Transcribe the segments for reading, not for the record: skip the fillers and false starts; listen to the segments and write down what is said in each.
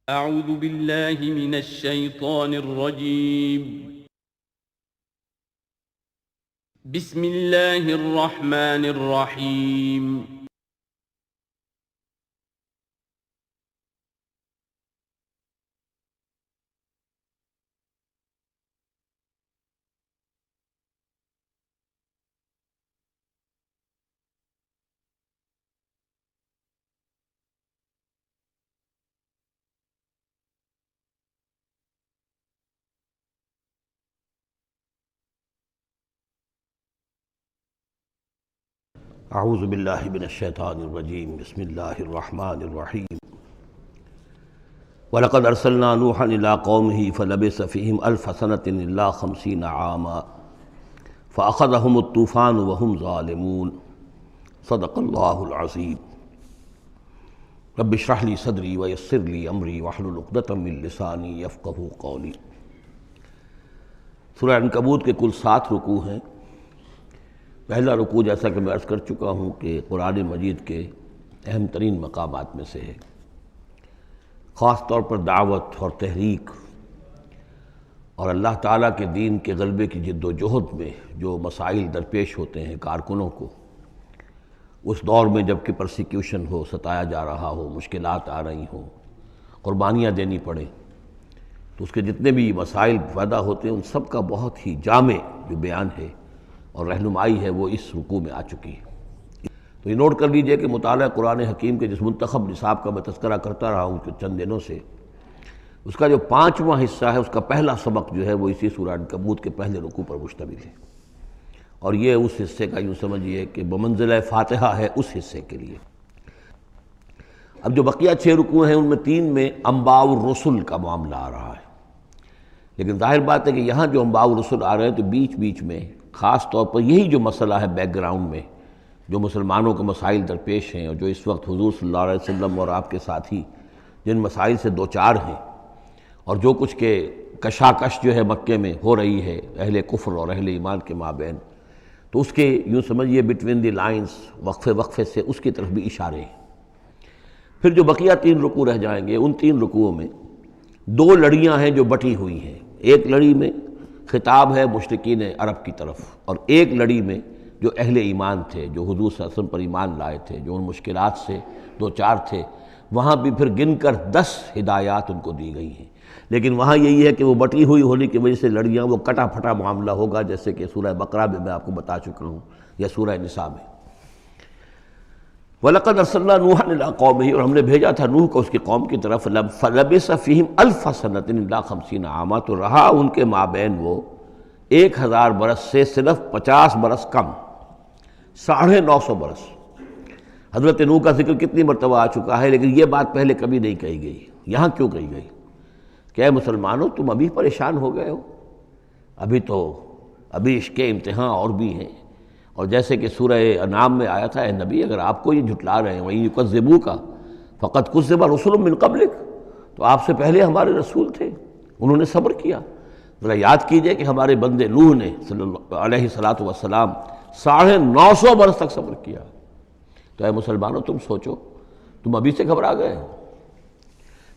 اعوذ باللہ من الشیطان الرجیم بسم اللہ الرحمن الرحیم اعوذ باللہ من الشیطان الرجیم بسم اللہ الرحمن الرحیم وَلَقَدْ أَرْسَلْنَا نُوحًا إِلَىٰ قَوْمِهِ فَلَبِثَ فِيهِمْ أَلْفَ سَنَةٍ إِلَّا 50 عَامًا فَأَخَذَهُمُ الطُّوفَانُ وَهُمْ ظَالِمُونَ صدق اللہ العظیم رب اشرح لي صدری ويسر لي امری واحلل عقدۃ من لسانی یفقہوا قولی۔ سورہ عنکبوت کے کل 7 رکوع ہیں۔ پہلا رکوع جیسا کہ میں عرض کر چکا ہوں کہ قرآن مجید کے اہم ترین مقامات میں سے ہے، خاص طور پر دعوت اور تحریک اور اللہ تعالیٰ کے دین کے غلبے کی جد و جہد میں جو مسائل درپیش ہوتے ہیں کارکنوں کو، اس دور میں جب کہ پرسیکیوشن ہو، ستایا جا رہا ہو، مشکلات آ رہی ہوں، قربانیاں دینی پڑیں، تو اس کے جتنے بھی مسائل پیدا ہوتے ہیں ان سب کا بہت ہی جامع جو بیان ہے اور رہنمائی ہے وہ اس رکوع میں آ چکی ہے۔ تو یہ نوٹ کر لیجئے کہ مطالعہ قرآن حکیم کے جس منتخب نصاب کا میں تذکرہ کرتا رہا ہوں چند دنوں سے، اس کا جو 5واں حصہ ہے، اس کا پہلا سبق جو ہے وہ اسی سورہ عنکبوت کے پہلے رکوع پر مشتمل ہے، اور یہ اس حصے کا یوں سمجھیے کہ بمنزلہ فاتحہ ہے اس حصے کے لیے۔ اب جو بقیہ 6 رکوع ہیں ان میں 3 میں انباء الرسل کا معاملہ آ رہا ہے، لیکن ظاہر بات ہے کہ یہاں جو انباء الرسل آ رہے ہیں تو بیچ بیچ میں خاص طور پر یہی جو مسئلہ ہے بیک گراؤنڈ میں جو مسلمانوں کے مسائل درپیش ہیں، اور جو اس وقت حضور صلی اللہ علیہ وسلم اور آپ کے ساتھی جن مسائل سے دوچار ہیں، اور جو کچھ کہ کشاکش جو ہے مکے میں ہو رہی ہے اہل کفر اور اہل ایمان کے مابین، تو اس کے یوں سمجھیے بٹوین دی لائنز وقفے وقفے سے اس کی طرف بھی اشارے ہیں۔ پھر جو بقیہ 3 رکوع رہ جائیں گے، ان 3 رکوعوں میں 2 لڑیاں ہیں جو بٹی ہوئی ہیں۔ ایک لڑی میں خطاب ہے مشرکین عرب کی طرف، اور ایک لڑی میں جو اہل ایمان تھے، جو حضور صلی اللہ علیہ وسلم پر ایمان لائے تھے، جو ان مشکلات سے دوچار تھے، وہاں بھی پھر گن کر 10 ہدایات ان کو دی گئی ہیں، لیکن وہاں یہی ہے کہ وہ بٹی ہوئی ہونے کی وجہ سے لڑیاں وہ کٹا پھٹا معاملہ ہوگا، جیسے کہ سورہ بقرہ میں آپ کو بتا چکا ہوں یا سورہ نساء میں۔ وَلَقَدْ أَرْسَلْنَا نُوحًا إِلَىٰ قَوْمِهِ، اور ہم نے بھیجا تھا نوح کو اس کی قوم کی طرف، فَلَبِثَ فِيهِمْ أَلْفَ سَنَةٍ إِلَّا 50 عَامًا، تو رہا ان کے مابین وہ 1000 برس سے صرف 50 برس کم، 950 برس۔ حضرت نوح کا ذکر کتنی مرتبہ آ چکا ہے، لیکن یہ بات پہلے کبھی نہیں کہی گئی، یہاں کیوں کہی گئی کہ اے مسلمانوں تم ابھی پریشان ہو گئے ہو، ابھی عشق امتحان اور بھی ہیں، اور جیسے کہ سورہ انعام میں آیا تھا، اے نبی اگر آپ کو یہ جھٹلا رہے ہیں وَإِن يُكَذِّبُوكَ فَقَدْ كُذِّبَ رُسُلٌ مِّن قَبْلِكَ، تو آپ سے پہلے ہمارے رسول تھے، انہوں نے صبر کیا۔ ذرا یاد کیجئے کہ ہمارے بندے نوح نے صلی اللہ علیہ السلام 950 برس تک صبر کیا، تو اے مسلمانوں تم سوچو، تم ابھی سے گھبرا گئے ہو۔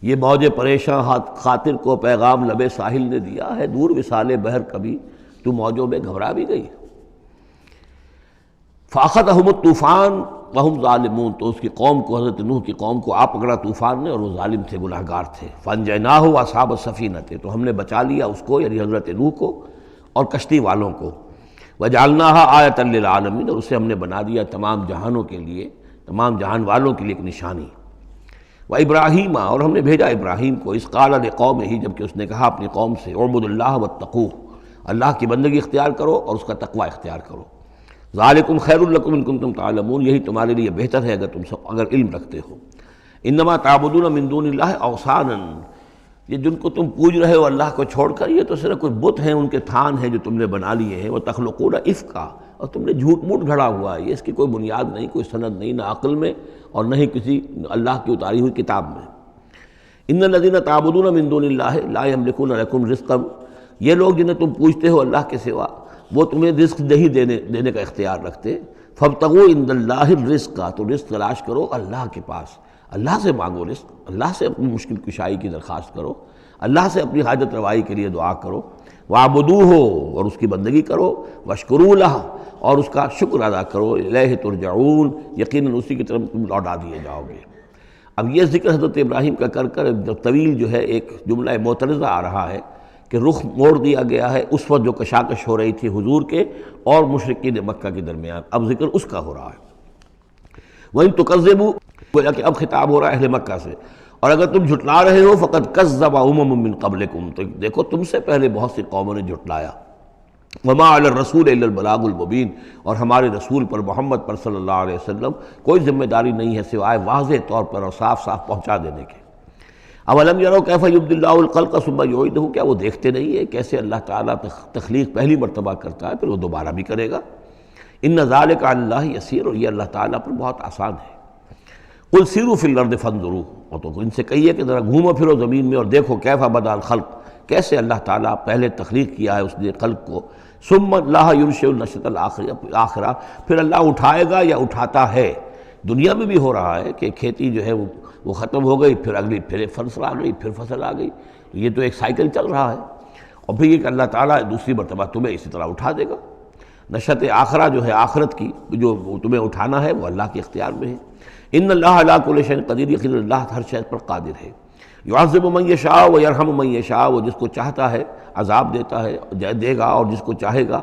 یہ موج پریشاں خاطر کو پیغام لبے ساحل نے دیا ہے، دور وصال بحر کبھی تو موجوں میں گھبرا بھی گئی۔ فَأَخَذَهُمُ الطُّوفَانُ وَهُمْ ظَالِمُونَ، تو اس کی قوم کو، حضرت نوح کی قوم کو آ پکڑا طوفان نے، اور وہ ظالم تھے، گناہگار تھے۔ فَأَنجَيْنَاهُ وَأَصْحَابَ السَّفِينَةِ، تو ہم نے بچا لیا اس کو، یعنی حضرت نوح کو اور کشتی والوں کو۔ وَجَعَلْنَاهَا آیَةً لِّلْعَالَمِينَ، اور اسے ہم نے بنا دیا تمام جہانوں کے لیے، تمام جہان والوں کے لیے ایک نشانی۔ وَإِبْرَاهِيمَ، اور ہم نے بھیجا ابراہیم کو، اذ قال لقومہ، جب کہ اس نے کہا اپنی قوم سے، اعبدوا اللہ واتقوہ، اللہ کی بندگی اختیار کرو اور اس کا تقوی اختیار کرو۔ ذالکم خیر لکم ان کنتم تعلمون، یہی تمہارے لیے بہتر ہے اگر علم رکھتے ہو۔ انما تعبدون من دون اللہ اوثانا، یہ جن کو تم پوج رہے ہو اللہ کو چھوڑ کر، یہ تو صرف کوئی بت ہیں، ان کے تھان ہیں جو تم نے بنا لیے ہیں۔ وتخلقون افکا، اور تم نے جھوٹ موٹ گھڑا ہوا ہے، یہ اس کی کوئی بنیاد نہیں، کوئی سند نہیں، نہ عقل میں اور نہ ہی کسی اللہ کی اتاری ہوئی کتاب میں۔ ان الذین تعبدون من دون اللہ لا یملکون لکم رزقا، یہ لوگ جنہیں تم پوجتے ہو اللہ کے سوا، وہ تمہیں رزق نہیں دینے کا اختیار رکھتے۔ فابتغوا عند اللہ الرزق، تو رزق تلاش کرو اللہ کے پاس، اللہ سے مانگو رزق، اللہ سے اپنی مشکل کشائی کی درخواست کرو، اللہ سے اپنی حاجت روائی کے لیے دعا کرو، وَاعْبُدُوهُ اور اس کی بندگی کرو، وَاشْكُرُوا لَهُ اور اس کا شکر ادا کرو، الیہ ترجعون یقیناً اسی کی طرف تم لوٹا دیے جاؤ گے۔ اب یہ ذکر حضرت ابراہیم کا کر کر طویل جو ہے ایک جملہ معترضہ آ رہا ہے کہ رخ موڑ دیا گیا ہے اس وقت جو کشاکش ہو رہی تھی حضور کے اور مشرکین مکہ کے درمیان، اب ذکر اس کا ہو رہا ہے۔ وَإِن تُكَذِّبُوا گویا کہ اب خطاب ہو رہا ہے اہل مکہ سے، اور اگر تم جھٹلا رہے ہو فقد کذب امم من قبلکم، تو دیکھو تم سے پہلے بہت سی قوموں نے جھٹلایا، وما علی الرسول الا البلاغ المبین، اور ہمارے رسول پر محمد پر صلی اللہ علیہ وسلم کوئی ذمہ داری نہیں ہے سوائے واضح طور پر اور صاف صاف پہنچا دینے کے۔ اولم یروا کیف یبدی اللہ الخلق ثم یعیدہ، کیا وہ دیکھتے نہیں ہیں کیسے اللہ تعالیٰ تخلیق پہلی مرتبہ کرتا ہے پھر وہ دوبارہ بھی کرے گا۔ ان ذلک علی اللہ یسیر، اور یہ اللہ تعالیٰ پر بہت آسان ہے۔ قل سیروا فی الارض فانظروا، اور تو ان سے کہیے کہ ذرا گھومو پھرو زمین میں اور دیکھو کیف بدا الخلق، کیسے اللہ تعالیٰ پہلے تخلیق کیا ہے اس نے خلق کو، ثم اللہ ینشئ النشأۃ الآخرہ، پھر اللہ اٹھائے گا یا اٹھاتا ہے۔ دنیا میں بھی ہو رہا ہے کہ کھیتی جو ہے وہ ختم ہو گئی، پھر اگلی پھر فصل آ گئی، پھر فصل آ گئی، تو یہ تو ایک سائیکل چل رہا ہے، اور پھر یہ کہ اللہ تعالیٰ دوسری مرتبہ تمہیں اسی طرح اٹھا دے گا۔ نشأۃ آخرہ جو ہے آخرت کی جو تمہیں اٹھانا ہے وہ اللہ کے اختیار میں ہے۔ ان اللہ علی کل شیء قدیر، یقیناً اللہ ہر شے پر قادر ہے۔ یعذب من یشاء ویرحم من یشاء، وہ جس کو چاہتا ہے عذاب دیتا ہے دے گا، اور جس کو چاہے گا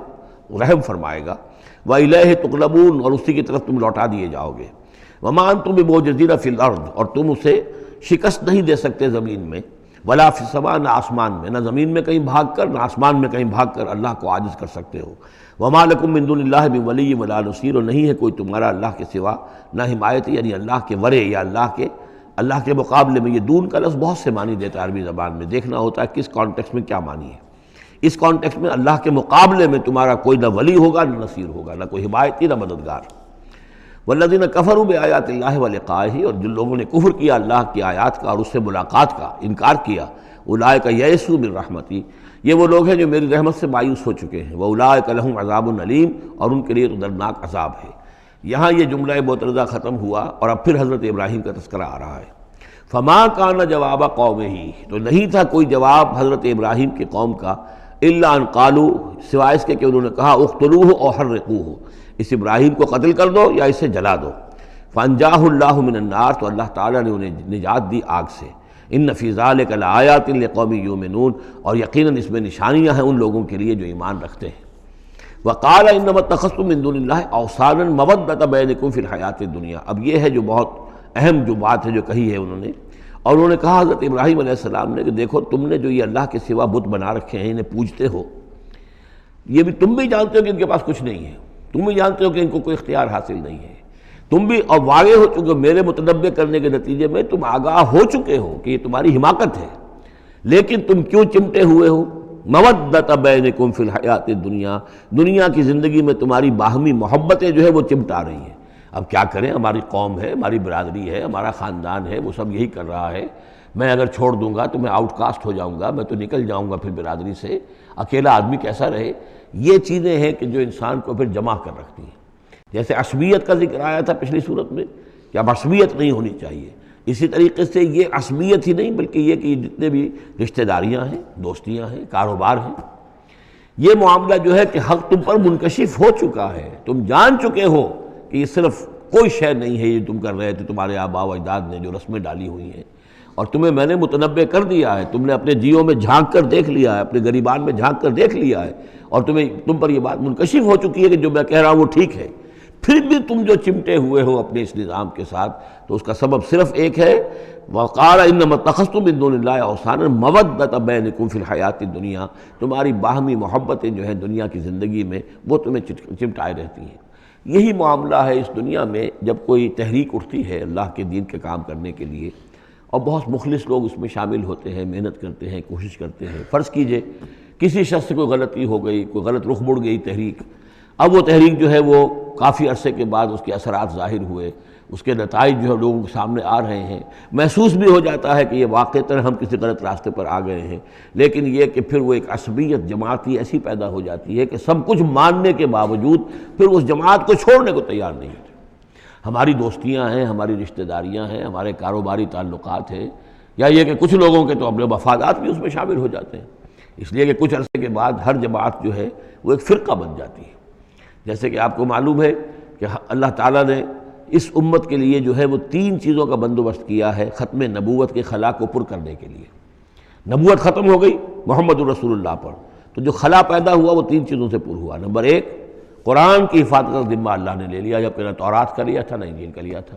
رحم فرمائے گا۔ وإلیہ تقلبون، اور اسی کی طرف تم لوٹا دیے جاؤ گے۔ وما انتم بمعجزین فی الارض، اور تم اسے شکست نہیں دے سکتے زمین میں، ولا فی السماء، نہ آسمان میں، نہ زمین میں کہیں بھاگ کر نہ آسمان میں کہیں بھاگ کر اللہ کو عاجز کر سکتے ہو۔ وما لکم من دون اللہ من ولی ولا نصیر، اور نہیں ہے کوئی تمہارا اللہ کے سوا نہ حمایت، یعنی اللہ کے ورے یا اللہ کے مقابلے میں۔ یہ دون کا لفظ بہت سے معنی دیتا ہے عربی زبان میں، دیکھنا ہوتا ہے کس کانٹیکسٹ میں کیا معنی ہے۔ اس کانٹیکسٹ میں اللہ کے مقابلے میں تمہارا کوئی نہ ولی ہوگا نہ نصیر ہوگا، نہ کوئی حمایتی نہ مددگار۔ والذین کفروا بآیات اللہ ولقائہ، اور جن لوگوں نے کفر کیا اللہ کی آیات کا اور اس سے ملاقات کا انکار کیا، اولئک یئسوا من رحمتی، یہ وہ لوگ ہیں جو میری رحمت سے مایوس ہو چکے ہیں، واولئک لہم عذاب علیم، اور ان کے لیے تو دردناک عذاب ہے۔ یہاں یہ جملہ معترضہ ختم ہوا اور اب پھر حضرت ابراہیم کا تذکرہ آ رہا ہے۔ فما کان جواب قومہ، تو نہیں تھا کوئی جواب حضرت ابراہیم کی قوم کا، الا ان قالوا، سوائے اس کے کہ انہوں نے کہا اقتلوہ او حرقوہ، اس ابراہیم کو قتل کر دو یا اسے جلا دو۔ فانجاہ اللہ من النار، تو اللہ تعالیٰ نے انہیں نجات دی آگ سے۔ ان فی ذلک لآیات لقوم یؤمنون، اور یقیناً اس میں نشانیاں ہیں ان لوگوں کے لیے جو ایمان رکھتے ہیں۔ وقال انما اتخذتم من دون اللہ اوثانا مودۃ بینکم فی الحیاۃ الدنیا، اب یہ ہے جو بہت اہم جو بات ہے جو کہی ہے انہوں نے، اور انہوں نے کہا حضرت ابراہیم علیہ السلام نے کہ دیکھو تم نے جو یہ اللہ کے سوا بت بنا رکھے ہیں، انہیں پوجتے ہو، یہ بھی تم بھی جانتے ہو کہ ان کے پاس کچھ نہیں ہے، تم بھی جانتے ہو کہ ان کو کوئی اختیار حاصل نہیں ہے، تم بھی اور واقع ہو چکے میرے متنبع کرنے کے نتیجے میں تم آگاہ ہو چکے ہو کہ یہ تمہاری حماقت ہے، لیکن تم کیوں چمٹے ہوئے ہو؟ مودۃ بینکم فی الحیاۃ الدنیا، دنیا کی زندگی میں تمہاری باہمی محبتیں جو ہے وہ چمٹا رہی ہیں۔ اب کیا کریں، ہماری قوم ہے، ہماری برادری ہے، ہمارا خاندان ہے، وہ سب یہی کر رہا ہے، میں اگر چھوڑ دوں گا تو میں آؤٹ کاسٹ ہو جاؤں گا، میں تو نکل جاؤں گا پھر برادری سے، اکیلا آدمی کیسا رہے۔ یہ چیزیں ہیں کہ جو انسان کو پھر جمع کر رکھتی ہیں۔ جیسے عصبیت کا ذکر آیا تھا پچھلی صورت میں کہ اب عصبیت نہیں ہونی چاہیے، اسی طریقے سے یہ عصبیت ہی نہیں بلکہ یہ کہ جتنے بھی رشتہ داریاں ہیں، دوستیاں ہیں، کاروبار ہیں، یہ معاملہ جو ہے کہ حق تم پر منکشف ہو چکا ہے، تم جان چکے ہو کہ یہ صرف کوئی شے نہیں ہے یہ تم کر رہے تھے، تمہارے آباء و اجداد نے جو رسمیں ڈالی ہوئی ہیں، اور تمہیں میں نے متنبع کر دیا ہے، تم نے اپنے جیوں میں جھانک کر دیکھ لیا ہے، اپنے گریبان میں جھانک کر دیکھ لیا ہے، اور تم پر یہ بات منکشف ہو چکی ہے کہ جو میں کہہ رہا ہوں وہ ٹھیک ہے، پھر بھی تم جو چمٹے ہوئے ہو اپنے اس نظام کے ساتھ، تو اس کا سبب صرف ایک ہے، وقال انما اتخذتم من دون اللہ اوثانا مودۃ بینکم فی الحیاۃ الدنیا، تمہاری باہمی محبتیں جو ہیں دنیا کی زندگی میں وہ تمہیں چمٹائے رہتی ہیں۔ یہی معاملہ ہے اس دنیا میں جب کوئی تحریک اٹھتی ہے اللہ کے دین کے کام کرنے کے لیے، اور بہت مخلص لوگ اس میں شامل ہوتے ہیں، محنت کرتے ہیں، کوشش کرتے ہیں۔ فرض کیجئے کسی شخص سے کوئی غلطی ہو گئی، کوئی غلط رخ مڑ گئی تحریک، اب وہ تحریک جو ہے وہ کافی عرصے کے بعد اس کے اثرات ظاہر ہوئے، اس کے نتائج جو ہے لوگوں کے سامنے آ رہے ہیں، محسوس بھی ہو جاتا ہے کہ یہ واقعتاً ہم کسی غلط راستے پر آ گئے ہیں، لیکن یہ کہ پھر وہ ایک عصبیت جماعتی ایسی پیدا ہو جاتی ہے کہ سب کچھ ماننے کے باوجود پھر اس جماعت کو چھوڑنے کو تیار نہیں ہوتے۔ ہماری دوستیاں ہیں، ہماری رشتہ داریاں ہیں، ہمارے کاروباری تعلقات ہیں، یا یہ کہ کچھ لوگوں کے تو اپنے مفادات بھی اس میں شامل ہو جاتے ہیں، اس لیے کہ کچھ عرصے کے بعد ہر جماعت جو ہے وہ ایک فرقہ بن جاتی ہے۔ جیسے کہ آپ کو معلوم ہے کہ اللہ تعالیٰ نے اس امت کے لیے جو ہے وہ 3 چیزوں کا بندوبست کیا ہے ختم نبوت کے خلا کو پر کرنے کے لیے۔ نبوت ختم ہو گئی محمد الرسول اللہ پر، تو جو خلا پیدا ہوا وہ 3 چیزوں سے پر ہوا۔ نمبر 1، قرآن کی حفاظت کا ذمہ اللہ نے لے لیا، جبکہ نہ تورات کا لیا تھا نہ انجیل کا لیا تھا۔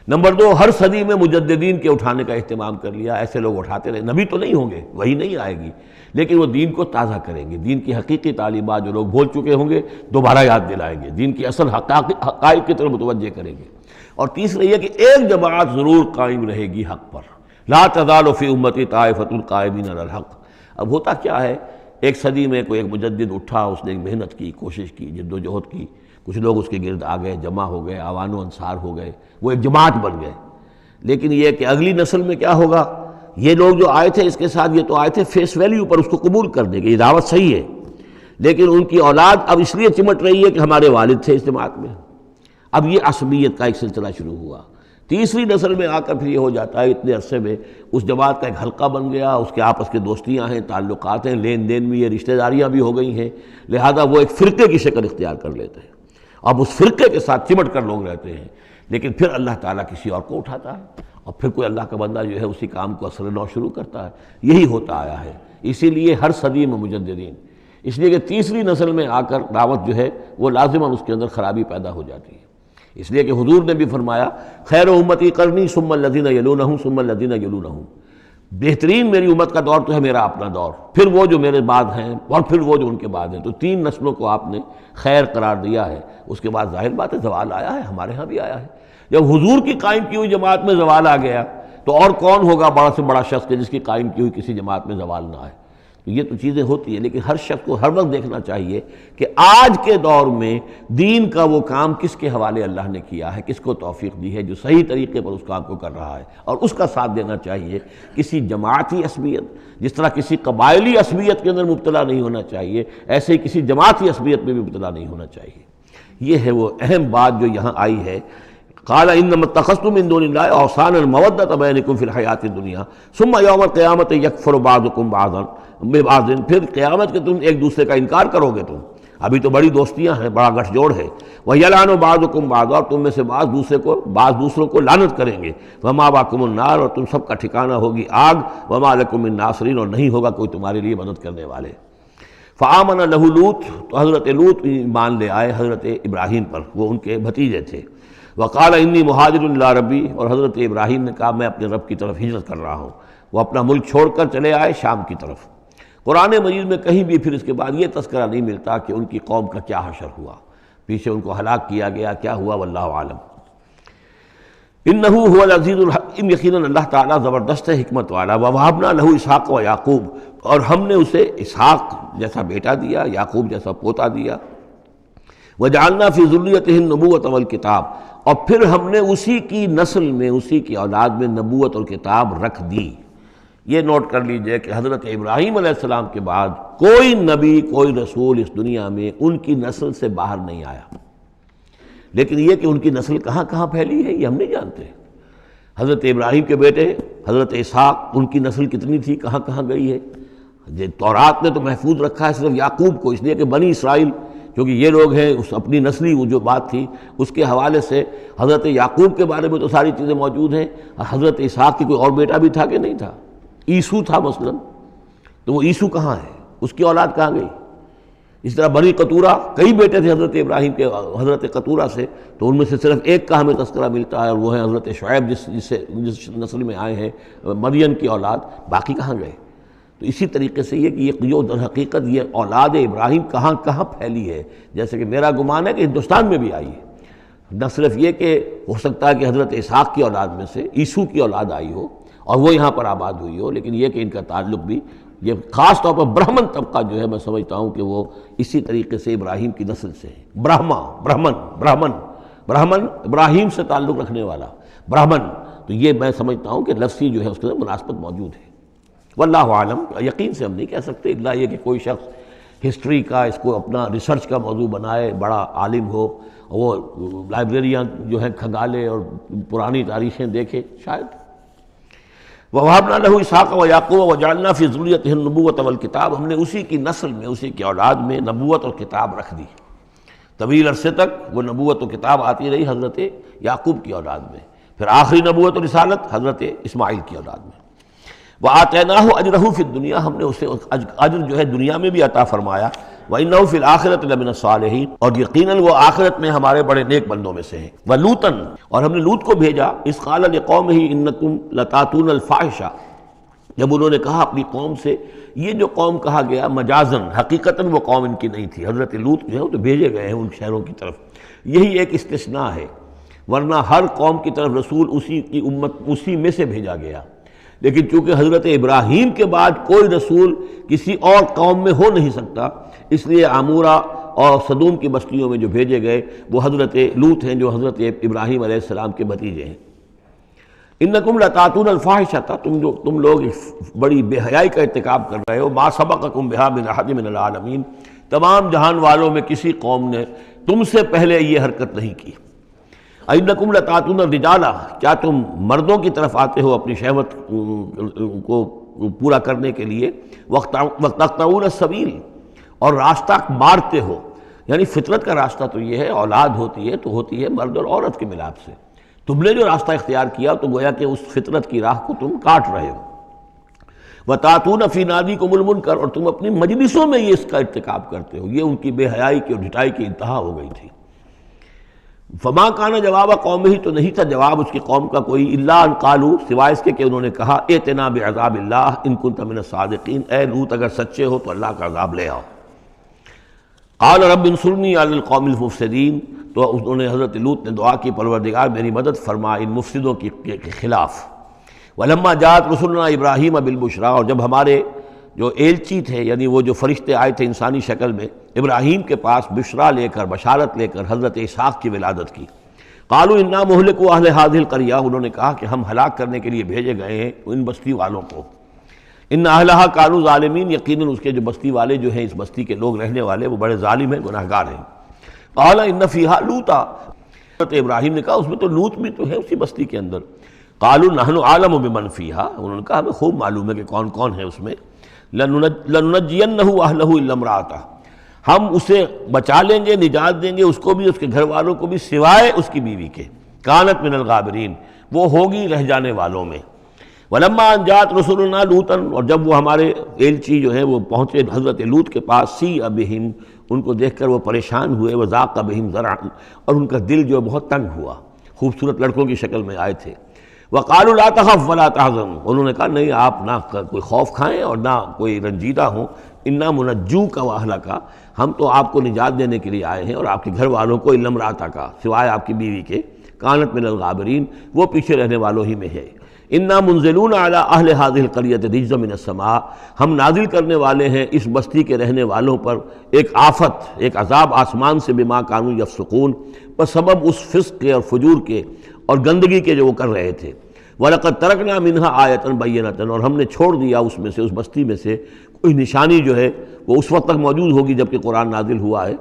نمبر 2، ہر صدی میں مجددین کے اٹھانے کا اہتمام کر لیا، ایسے لوگ اٹھاتے رہے، نبی تو نہیں ہوں گے، وہی نہیں آئے گی، لیکن وہ دین کو تازہ کریں گے، دین کی حقیقی تعلیمات جو لوگ بھول چکے ہوں گے دوبارہ یاد دلائیں گے، دین کی اصل حقائق کی طرف متوجہ کریں گے۔ اور تیسرا یہ کہ ایک جماعت ضرور قائم رہے گی حق پر، لا تزال فی امتی طائفۃ قائمین علی الحق۔ اب ہوتا کیا ہے، ایک صدی میں کوئی ایک مجدد اٹھا، اس نے ایک محنت کی، کوشش کی، جد و جہد کی، کچھ لوگ اس کے گرد آ گئے، جمع ہو گئے، اعوان و انصار ہو گئے، وہ ایک جماعت بن گئے۔ لیکن یہ کہ اگلی نسل میں کیا ہوگا، یہ لوگ جو آئے تھے اس کے ساتھ، یہ تو آئے تھے فیس ویلیو پر اس کو قبول کرنے کے، یہ دعوت صحیح ہے، لیکن ان کی اولاد اب اس لیے چمٹ رہی ہے کہ ہمارے والد تھے اس جماعت میں۔ اب یہ عصبیت کا ایک سلسلہ شروع ہوا۔ تیسری نسل میں آ کر پھر یہ ہو جاتا ہے، اتنے عرصے میں اس جماعت کا ایک حلقہ بن گیا، اس کے آپس کے دوستیاں ہیں، تعلقات ہیں، لین دین بھی ہے، رشتہ داریاں بھی ہو گئی ہیں، لہذا وہ ایک فرقے کی شکل اختیار کر لیتے ہیں۔ اب اس فرقے کے ساتھ چمٹ کر لوگ رہتے ہیں، لیکن پھر اللہ تعالیٰ کسی اور کو اٹھاتا ہے، اور پھر کوئی اللہ کا بندہ جو ہے اسی کام کو اثر نو شروع کرتا ہے۔ یہی ہوتا آیا ہے، اسی لیے ہر صدی میں مجددین، اس لیے کہ تیسری نسل میں آ کر دعوت جو ہے وہ لازماً اس کے اندر خرابی پیدا ہو جاتی ہے۔ اس لیے کہ حضور نے بھی فرمایا، خیر امتی قرنی ثم الذین یلونہم ثم الذین یلونہم، بہترین میری امت کا دور تو ہے میرا اپنا دور، پھر وہ جو میرے بعد ہیں، اور پھر وہ جو ان کے بعد ہیں۔ تو 3 نسلوں کو آپ نے خیر قرار دیا ہے۔ اس کے بعد ظاہر بات ہے زوال آیا ہے، ہمارے ہاں بھی آیا ہے۔ جب حضور کی قائم کی ہوئی جماعت میں زوال آ گیا تو اور کون ہوگا بڑا سے بڑا شخص کہ جس کی قائم کی ہوئی کسی جماعت میں زوال نہ آئے۔ تو یہ تو چیزیں ہوتی ہیں، لیکن ہر شخص کو ہر وقت دیکھنا چاہیے کہ آج کے دور میں دین کا وہ کام کس کے حوالے اللہ نے کیا ہے، کس کو توفیق دی ہے جو صحیح طریقے پر اس کام کو کر رہا ہے، اور اس کا ساتھ دینا چاہیے۔ کسی جماعتی عصبیت، جس طرح کسی قبائلی عصبیت کے اندر مبتلا نہیں ہونا چاہیے، ایسے ہی کسی جماعتی عصبیت میں بھی مبتلا نہیں ہونا چاہیے۔ یہ ہے وہ اہم بات جو یہاں آئی ہے۔ قال انما اتخذتم من دون اللہ اوثانا مودۃ بینکم فی الحیاۃ الدنیا ثم یوم القیامۃ یکفر بعضکم بعضا ببعض، پھر قیامت کے تم ایک دوسرے کا انکار کرو گے، تم ابھی تو بڑی دوستیاں ہیں، بڑا گٹھ جوڑ ہے، وَيَلْعَنُ بَعْضُكُمْ بَعْضًا، اور تم میں سے بعض دوسروں کو لعنت کریں گے، وَمَأْوَاكُمُ النَّارُ، اور تم سب کا ٹھکانہ ہوگی آگ، وَمَا لَكُم مِّن نَاصِرِينَ، اور نہیں ہوگا کوئی تمہارے لیے مدد کرنے والے۔ فآمن لہ لوط، تو حضرت لوط ایمان لے آئے حضرت ابراہیم پر، وہ ان کے بھتیجے تھے۔ وقال انی مہاجر الی ربی، اور حضرت ابراہیم نے کہا میں اپنے رب کی طرف ہجرت کر رہا ہوں۔ وہ اپنا ملک چھوڑ کر چلے آئے شام کی طرف۔ قرآن مجید میں کہیں بھی پھر اس کے بعد یہ تذکرہ نہیں ملتا کہ ان کی قوم کا کیا حشر ہوا، پیچھے ان کو ہلاک کیا گیا، کیا ہوا، واللہ عالم۔ انہ هو العزیز الحکیم، یقیناً اللہ تعالیٰ زبردست ہے، حکمت والا۔ ووہبنا لہ اسحاق و یعقوب، اور ہم نے اسے اسحاق جیسا بیٹا دیا، یعقوب جیسا پوتا دیا۔ وجعلنا فی ذریتہ النبوۃ والکتاب، اور پھر ہم نے اسی کی نسل میں، اسی کی اولاد میں نبوت اور کتاب رکھ دی۔ یہ نوٹ کر لیجئے کہ حضرت ابراہیم علیہ السلام کے بعد کوئی نبی، کوئی رسول اس دنیا میں ان کی نسل سے باہر نہیں آیا، لیکن یہ کہ ان کی نسل کہاں کہاں پھیلی ہے یہ ہم نہیں جانتے۔ حضرت ابراہیم کے بیٹے حضرت اسحاق، ان کی نسل کتنی تھی، کہاں کہاں گئی ہے۔ تورات نے تو محفوظ رکھا ہے صرف یعقوب کو، اس لیے کہ بنی اسرائیل کیونکہ یہ لوگ ہیں، اس اپنی نسلی وہ جو بات تھی اس کے حوالے سے حضرت یعقوب کے بارے میں تو ساری چیزیں موجود ہیں۔ حضرت اسحاق کی کوئی اور بیٹا بھی تھا کہ نہیں تھا، عیسو تھا مثلا، تو وہ عیسو کہاں ہے، اس کی اولاد کہاں گئی۔ اس طرح بنی قطورہ، کئی بیٹے تھے حضرت ابراہیم کے حضرت قطورہ سے، تو ان میں سے صرف ایک کا ہمیں تذکرہ ملتا ہے، اور وہ ہے حضرت شعیب جس نسل میں آئے ہیں، مریم کی اولاد، باقی کہاں گئے۔ تو اسی طریقے سے یہ کہ یہ جو در حقیقت یہ اولاد ابراہیم کہاں کہاں پھیلی ہے، جیسے کہ میرا گمان ہے کہ ہندوستان میں بھی آئی ہے۔ نہ صرف یہ کہ ہو سکتا ہے کہ حضرت اسحاق کی اولاد میں سے عیسو کی اولاد آئی ہو اور وہ یہاں پر آباد ہوئی ہو، لیکن یہ کہ ان کا تعلق بھی یہ خاص طور پر برہمن طبقہ جو ہے، میں سمجھتا ہوں کہ وہ اسی طریقے سے ابراہیم کی نسل سے ہے۔ برہمن ابراہیم سے تعلق رکھنے والا برہمن، تو یہ میں سمجھتا ہوں کہ لفظی جو ہے اس کے اندر مناسبت موجود ہے۔ واللہ عالم، یقین سے ہم نہیں کہہ سکتے، اللہ یہ کہ کوئی شخص ہسٹری کا اس کو اپنا ریسرچ کا موضوع بنائے، بڑا عالم ہو وہ لائبریریاں جو ہیں کھنگالے اور پرانی تاریخیں دیکھے شاید۔ وَوَهَبْنَا لَهُ إِسْحَاقَ وَيَعْقُوبَ وَجَعَلْنَا فِي ذُرِّيَّتِهِ النُّبُوَّةَ وَالْكِتَابَ، ہم نے اسی کی نسل میں، اسی کی اولاد میں نبوت اور کتاب رکھ دی۔ طویل عرصے تک وہ نبوت و کتاب آتی رہی حضرت یعقوب کی اولاد میں، پھر آخری نبوت و رسالت حضرت اسماعیل کی اولاد میں۔ وَآتَيْنَاهُ أَجْرَهُ فِي الدُّنْيَا، ہم نے اسے اجر جو ہے دنیا میں بھی عطا فرمایا۔ وَإِنَّهُ فِي الْآخِرَةِ لَمِنَ الصَّالِحِينَ، اور یقیناً وہ آخرت میں ہمارے بڑے نیک بندوں میں سے ہیں۔ وَلُوطًا، اور ہم نے لوط کو بھیجا، اِذْ قَالَ لِقَوْمِهِ إِنَّكُمْ لَتَأْتُونَ الْفَاحِشَةَ، جب انہوں نے کہا اپنی قوم سے، یہ جو قوم کہا گیا مجازن، حقیقتاً وہ قوم ان کی نہیں تھی، حضرت لوط جو ہے وہ تو بھیجے گئے ہیں ان شہروں کی طرف، یہی ایک استثناء ہے، ورنہ ہر قوم کی طرف رسول اسی کی امت اسی میں سے بھیجا گیا۔ لیکن چونکہ حضرت ابراہیم کے بعد کوئی رسول کسی اور قوم میں ہو نہیں سکتا، اس لیے عامورہ اور صدوم کی بستیوں میں جو بھیجے گئے وہ حضرت لوط ہیں جو حضرت ابراہیم علیہ السلام کے بھتیجے ہیں۔ انکم لتاتون الفاحشۃ، تم لوگ بڑی بے حیائی کا ارتکاب کر رہے ہو، ما سبقکم بہا من احد من العالمین، تمام جہان والوں میں کسی قوم نے تم سے پہلے یہ حرکت نہیں کی۔ انکم لتاتون الرجال، کیا تم مردوں کی طرف آتے ہو اپنی شہوت کو پورا کرنے کے لیے، وتقطعون السبیل، اور راستہ مارتے ہو، یعنی فطرت کا راستہ تو یہ ہے، اولاد ہوتی ہے تو ہوتی ہے مرد اور عورت کے ملاپ سے، تم نے جو راستہ اختیار کیا تو گویا کہ اس فطرت کی راہ کو تم کاٹ رہے ہو۔ وَتَأْتُونَ فِي نَادِيكُمُ الْمُنكَرَ، اور تم اپنی مجلسوں میں یہ اس کا ارتکاب کرتے ہو، یہ ان کی بے حیائی کی اور ڈھٹائی کی انتہا ہو گئی تھی۔ فما کان جواب قومہ، تو نہیں تھا جواب اس کی قوم کا کوئی، الا ان قالوا، سوائے اس کے کہ انہوں نے کہا ائتنا بعذاب اللہ ان کنت من الصادقین، اے لوط اگر سچے ہو تو اللہ کا عذاب لے آؤ۔ قال رب انصرنی علی القوم المفسدین، تو انہوں نے حضرت لوط نے دعا کی پروردگار میری مدد فرما ان مفسدوں کے خلاف۔ ولما جاءت رسلنا ابراہیم بالبشریٰ، اور جب ہمارے جو ایلچی تھے یعنی وہ جو فرشتے آئے تھے انسانی شکل میں ابراہیم کے پاس بشریٰ لے کر، بشارت لے کر حضرت اسحاق کی ولادت کی، قالوا انا مہلکو اہل هذه القریہ، انہوں نے کہا کہ ہم ہلاک کرنے کے لیے بھیجے گئے ہیں ان بستی والوں کو، ان اہلھا کانوا ظالمین، یقیناً اس کے جو بستی والے جو ہیں، اس بستی کے لوگ رہنے والے وہ بڑے ظالم ہیں، گناہگار ہیں۔ قال ان فیہا لوطا، حضرت ابراہیم نے کہا اس میں تو لوط بھی تو ہے اسی بستی کے اندر۔ قالوا نحن اعلم بمن فیہا، انہوں نے کہا ہمیں خوب معلوم ہے کہ کون کون ہے اس میں۔ لننجینہ اہلہ الا امرأتہ، ہم اسے بچا لیں گے، نجات دیں گے اس کو بھی، اس کے گھر والوں کو بھی، سوائے اس کی بیوی کے، کانت من الغابرین، وہ ہوگی رہ جانے والوں میں۔ ولما ان جاءت رسلنا لوطا، اور جب وہ ہمارے ایلچی جو ہیں وہ پہنچے حضرت لوط کے پاس، سیء بہم، ان کو دیکھ کر وہ پریشان ہوئے، وضاق بہم ذرعا، اور ان کا دل جو بہت تنگ ہوا، خوبصورت لڑکوں کی شکل میں آئے تھے۔ وقالوا لا تخف ولا تحزن، انہوں نے کہا نہیں آپ نہ کوئی خوف کھائیں اور نہ کوئی رنجیدہ ہوں، انا منجوک واہلک، ہم تو آپ کو نجات دینے کے لیے آئے ہیں اور آپ کے گھر والوں کو، الا امرأتک، سوائے آپ کی بیوی کے، کانت من الغابرین، وہ پیچھے رہنے والوں ہی میں ہے۔ انا منزلون علی اہل هذه القریۃ رجزا من السماء، ہم نازل کرنے والے ہیں اس بستی کے رہنے والوں پر ایک آفت، ایک عذاب آسمان سے، بما کانوا یفسقون، بسبب اس فسق کے اور فجور کے اور گندگی کے جو وہ کر رہے تھے۔ وَلَقَدْ تَرَكْنَا مِنْهَا آیَةً بَيِّنَةً، اور ہم نے چھوڑ دیا اس میں سے، اس بستی میں سے کوئی نشانی جو ہے وہ اس وقت تک موجود ہوگی جب کہ قرآن نازل ہوا ہے،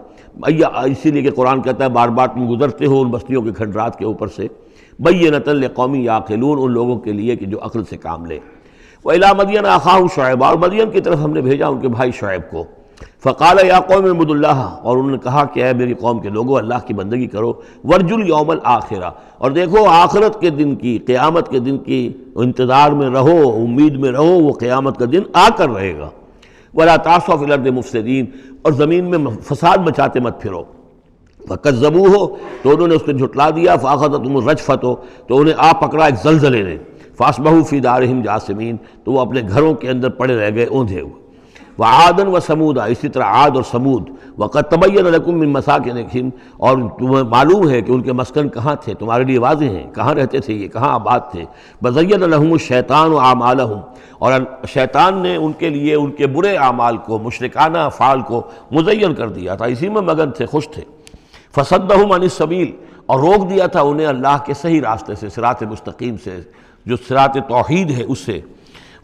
اسی لیے کہ قرآن کہتا ہے بار بار تم گزرتے ہو ان بستیوں کے کھنڈرات کے اوپر سے، بَيِّنَةً لِقَوْمٍ يَعْقِلُونَ، ان لوگوں کے لیے کہ جو عقل سے کام لے۔ وَإِلَىٰ مَدْيَنَ أَخَاهُمْ شُعَيْبًا، اور مدین کی طرف ہم نے بھیجا ان کے بھائی شعیب کو۔ فقال یا قوم اعبدوا اللہ، اور انہوں نے کہا کہ اے میری قوم کے لوگوں اللہ کی بندگی کرو، وارجوا الیوم الآخرہ، اور دیکھو آخرت کے دن کی، قیامت کے دن کی انتظار میں رہو، امید میں رہو، وہ قیامت کا دن آ کر رہے گا۔ ولا تعثوا فی الارض مفسدین، اور زمین میں فساد مچاتے مت پھرو۔ فکذبوہ، تو انہوں نے اس کو جھٹلا دیا، فاخذتہم الرجفۃ، تو انہیں آ پکڑا ایک زلزلے نے، فاصبحوا فی دارہم جاثمین، تو وہ اپنے گھروں کے اندر پڑے رہ گئے اوندھے ہوئے۔ وعادا وثمودا، اسی طرح عاد اور سمود، وقد تبین لکم من مساکنہم، اور تمہیں معلوم ہے کہ ان کے مسکن کہاں تھے، تمہارے لیے واضح ہیں کہاں رہتے تھے، یہ کہاں آباد تھے۔ بزین لہم الشیطان اعمالہم، اور شیطان نے ان کے لیے ان کے برے اعمال کو، مشرکانہ افعال کو مزین کر دیا تھا، اسی میں مگن تھے، خوش تھے۔ فصدہم عن السبیل، اور روک دیا تھا انہیں اللہ کے صحیح راستے سے، صراط مستقیم سے، جو صراط توحید ہے اس سے۔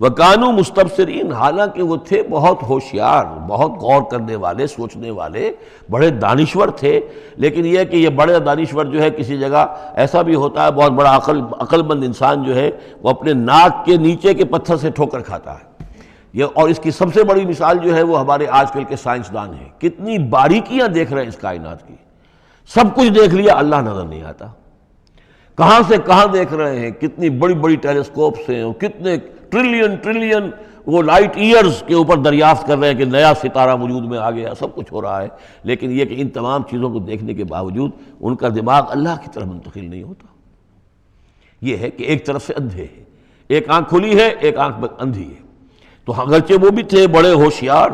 وَكَانُوا مُسْتَبْصِرِينَ، حالانکہ وہ تھے بہت ہوشیار، بہت غور کرنے والے، سوچنے والے، بڑے دانشور تھے. لیکن یہ کہ یہ بڑے دانشور جو ہے کسی جگہ ایسا بھی ہوتا ہے، بہت بڑا عقل مند انسان جو ہے وہ اپنے ناک کے نیچے کے پتھر سے ٹھوکر کھاتا ہے. اور اس کی سب سے بڑی مثال جو ہے وہ ہمارے آج کل کے سائنسدان ہیں. کتنی باریکیاں دیکھ رہے ہیں اس کائنات کی، سب کچھ دیکھ لیا، اللہ نظر نہیں آتا. کہاں سے کہاں دیکھ رہے ہیں، کتنی بڑی بڑی ٹیلیسکوپس ہیں، اور کتنے ٹریلین وہ لائٹ ایئرز کے اوپر دریافت کر رہے ہیں کہ نیا ستارہ وجود میں آ گیا، سب کچھ ہو رہا ہے. لیکن یہ کہ ان تمام چیزوں کو دیکھنے کے باوجود ان کا دماغ اللہ کی طرف منتقل نہیں ہوتا. یہ ہے کہ ایک طرف سے اندھے ہیں، ایک آنکھ کھلی ہے، ایک آنکھ اندھی ہے. تو اگرچہ وہ بھی تھے بڑے ہوشیار،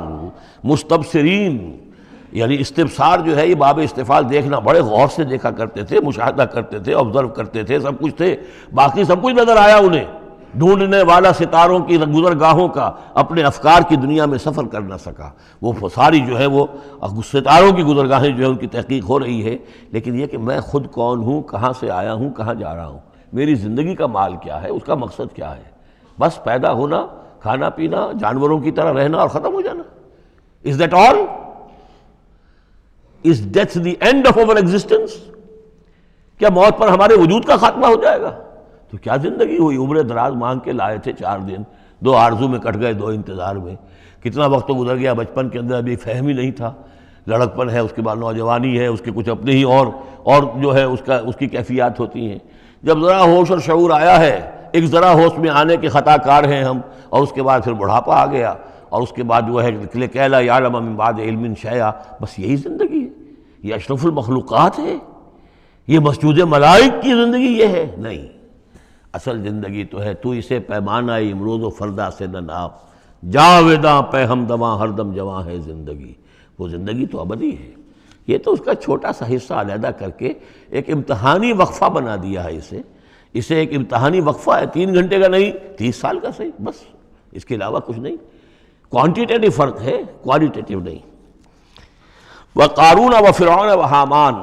مستبصرین، یعنی استبصار جو ہے یہ باب استفعال، دیکھنا، بڑے غور سے دیکھا کرتے تھے، مشاہدہ کرتے تھے، آبزرو کرتے تھے، سب کچھ تھے. باقی سب کچھ نظر آیا انہیں. ڈھونڈنے والا ستاروں کی گزرگاہوں کا اپنے افکار کی دنیا میں سفر کر نہ سکا. وہ ساری جو ہے وہ ستاروں کی گزرگاہیں جو ہے ان کی تحقیق ہو رہی ہے. لیکن یہ کہ میں خود کون ہوں، کہاں سے آیا ہوں، کہاں جا رہا ہوں، میری زندگی کا مال کیا ہے، اس کا مقصد کیا ہے. بس پیدا ہونا، کھانا پینا، جانوروں کی طرح رہنا اور ختم ہو جانا. Is that all? Is death the end of our existence? کیا موت پر ہمارے وجود کا خاتمہ ہو جائے گا؟ تو کیا زندگی ہوئی. عمر دراز مانگ کے لائے تھے 4 دن، 2 آرزو میں کٹ گئے، 2 انتظار میں. کتنا وقت تو گزر گیا. بچپن کے اندر ابھی فہم ہی نہیں تھا، لڑکپن ہے، اس کے بعد نوجوانی ہے، اس کے کچھ اپنے ہی اور جو ہے اس کی کیفیات ہوتی ہیں. جب ذرا ہوش اور شعور آیا ہے، ایک ذرا ہوش میں آنے کے خطا کار ہیں ہم، اور اس کے بعد پھر بڑھاپا آ گیا، اور اس کے بعد جو ہے کہ لا یعلم من بعد علم شیئا. بس یہی زندگی ہے. یہ اشرف المخلوقات ہے، یہ مسجود ملائک کی زندگی یہ ہے؟ نہیں. اصل زندگی تو ہے تو اسے پیمانہ امروز و فردا سے نہ ناپ، جاویداں پہ ہمدماں ہر دم جواں ہے زندگی. وہ زندگی تو ابدی ہے. یہ تو اس کا چھوٹا سا حصہ علیحدہ کر کے ایک امتحانی وقفہ بنا دیا ہے. اسے ایک امتحانی وقفہ ہے، 3 گھنٹے کا نہیں، 30 سال کا صحیح، بس اس کے علاوہ کچھ نہیں. کوانٹیٹیٹو فرق ہے، کوالٹیٹیو نہیں. وَقَارُونَ وَفِرْعَوْنَ وَحَامَانَ،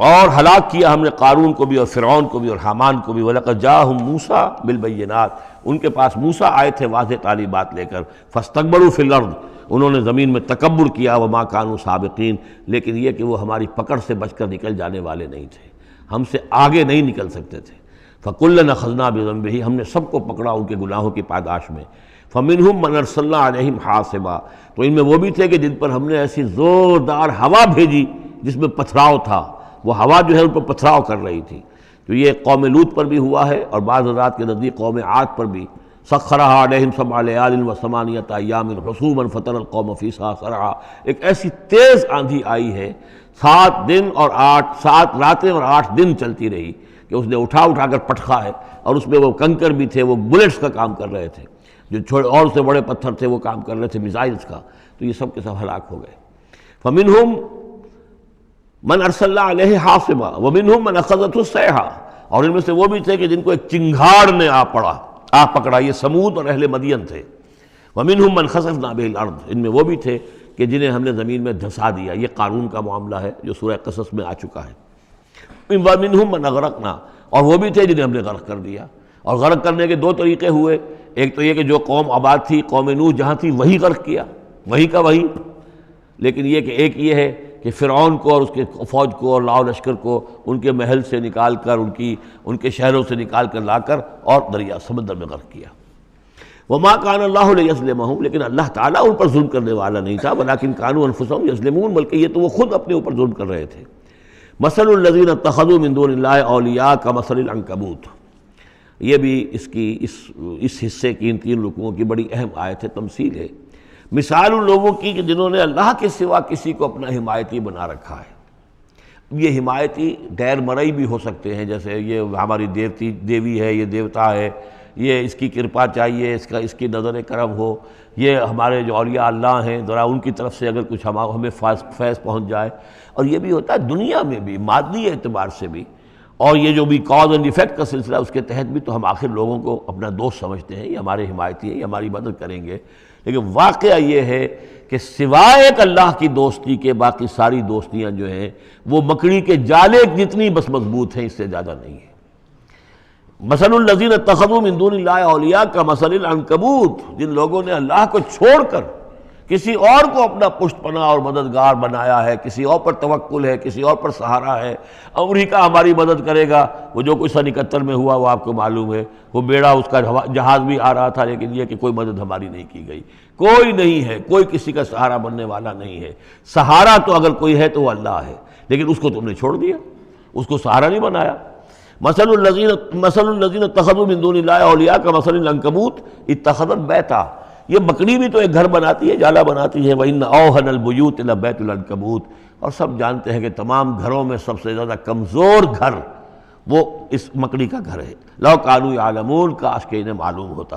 اور ہلاک کیا ہم نے قارون کو بھی اور فرعون کو بھی اور حامان کو بھی. وَلَقَدْ جَاءَهُم مُوسَىٰ بِالْبَيِّنَاتِ، ان کے پاس موسیٰ آئے تھے واضح تعلیمات لے کر. فَاسْتَكْبَرُوا فِي الْأَرْضِ، انہوں نے زمین میں تکبر کیا. وَمَا كَانُوا سَابِقِينَ، لیکن یہ کہ وہ ہماری پکڑ سے بچ کر نکل جانے والے نہیں تھے، ہم سے آگے نہیں نکل سکتے تھے. فَكُلًّا أَخَذْنَا بِذَنبِهِ، ہم نے سب کو پکڑا ان کے گناہوں کی پاداش میں. فَمِنْهُمْ مَنْ أَرْسَلْنَا عَلَيْهِمْ حَاصِبًا، تو ان میں وہ بھی تھے کہ جن پر ہم نے ایسی زوردار ہوا بھیجی جس میں پتھراؤ تھا. وہ ہوا جو ہے ان پر پتھراؤ کر رہی تھی. تو یہ قوم لوط پر بھی ہوا ہے، اور بعض حضرات کے نزدیک قوم عاد پر بھی. سخرها عليهم 7 ليال و8 أيام حسوما فترى القوم فيها صرعا، ایک ایسی تیز آندھی آئی ہے، 7 راتیں اور 8 دن چلتی رہی کہ اس نے اٹھا کر پٹخا ہے. اور اس میں وہ کنکر بھی تھے، وہ بلٹس کا کام کر رہے تھے، جو اور سے بڑے پتھر تھے وہ کام کر رہے تھے، میزائلز کا. تو یہ سب کے سب ہلاک ہو گئے. فمنہم من ارسلنا علیہ حاصبا ومنہم من اخذته الصیحہ، اور ان میں سے وہ بھی تھے کہ جن کو ایک چنگھاڑ نے آ پکڑا. یہ سمود اور اہل مدین تھے. ومنہم من خسفنا به الارض، ان میں وہ بھی تھے کہ جنہیں ہم نے زمین میں دھسا دیا. یہ قارون کا معاملہ ہے جو سورہ قصص میں آ چکا ہے. ومنہم من اغرقنا، اور وہ بھی تھے جنہیں ہم نے غرق کر دیا. اور غرق کرنے کے 2 طریقے ہوئے. ایک تو یہ کہ جو قوم آباد تھی، قوم نوح جہاں تھی، وہی غرق کیا، وہی کا وہی. لیکن یہ کہ ایک یہ ہے کہ فرعون کو اور اس کے فوج کو اور لاؤ لشکر کو ان کے محل سے نکال کر، ان کے شہروں سے نکال کر لا کر اور دریا سمندر میں غرق کیا. وما كان الله ليظلمهم، لیکن اللہ تعالیٰ ان پر ظلم کرنے والا نہیں تھا. ولكن كانوا انفسهم يظلمون، بلکہ یہ تو وہ خود اپنے اوپر ظلم کر رہے تھے. مثل الذين اتخذوا من دون الله اولیاء كمثل العنکبوت، یہ بھی اس حصے کی ان 3 رکوعوں کی بڑی اہم آیت ہے، تمثیل ہے. مثال ان لوگوں کی کہ جنہوں نے اللہ کے سوا کسی کو اپنا حمایتی بنا رکھا ہے. یہ حمایتی غیر مرئی بھی ہو سکتے ہیں، جیسے یہ ہماری دیوی ہے، یہ دیوتا ہے، یہ اس کی کرپا چاہیے، اس کی نظر کرم ہو. یہ ہمارے جو اولیاء اللہ ہیں، ذرا ان کی طرف سے اگر کچھ ہمیں فیض پہنچ جائے. اور یہ بھی ہوتا ہے دنیا میں بھی، مادی اعتبار سے بھی. اور یہ جو بھی کاز اینڈ ایفیکٹ کا سلسلہ، اس کے تحت بھی تو ہم آخر لوگوں کو اپنا دوست سمجھتے ہیں، یہ ہمارے حمایتی ہیں، یہ ہماری مدد کریں گے. لیکن واقعہ یہ ہے کہ سوائے ایک اللہ کی دوستی کے باقی ساری دوستیاں جو ہیں وہ مکڑی کے جالے جتنی بس مضبوط ہیں، اس سے زیادہ نہیں ہے. مثل الذین اتخذوا من دون اللہ اولیاء کمثل العنکبوت، جن لوگوں نے اللہ کو چھوڑ کر کسی اور کو اپنا پشت پناہ اور مددگار بنایا ہے، کسی اور پر توکل ہے، کسی اور پر سہارا ہے، امریکہ ہماری مدد کرے گا۔ وہ جو کچھ سن 71 میں ہوا وہ آپ کو معلوم ہے، وہ بیڑا اس کا جہاز بھی آ رہا تھا، لیکن یہ کہ کوئی مدد ہماری نہیں کی گئی، کوئی نہیں ہے، کوئی کسی کا سہارا بننے والا نہیں ہے۔ سہارا تو اگر کوئی ہے تو وہ اللہ ہے، لیکن اس کو تم نے چھوڑ دیا، اس کو سہارا نہیں بنایا۔ مثل الذین اتخذوا من دون اللہ اولیاء کمثل العنکبوت اتخذت بیتا، یہ بکری بھی تو ایک گھر بناتی ہے، جالا بناتی ہے۔ وَإِنَّ أَوْهَنَ الْبُيُوتِ لَبَيْتُ الْعَنكَبُوتِ، اور سب جانتے ہیں کہ تمام گھروں میں سب سے زیادہ کمزور گھر وہ اس مکڑی کا گھر ہے۔ لَوْ كَانُوا يَعْلَمُونَ، کاش کہ انہیں معلوم ہوتا۔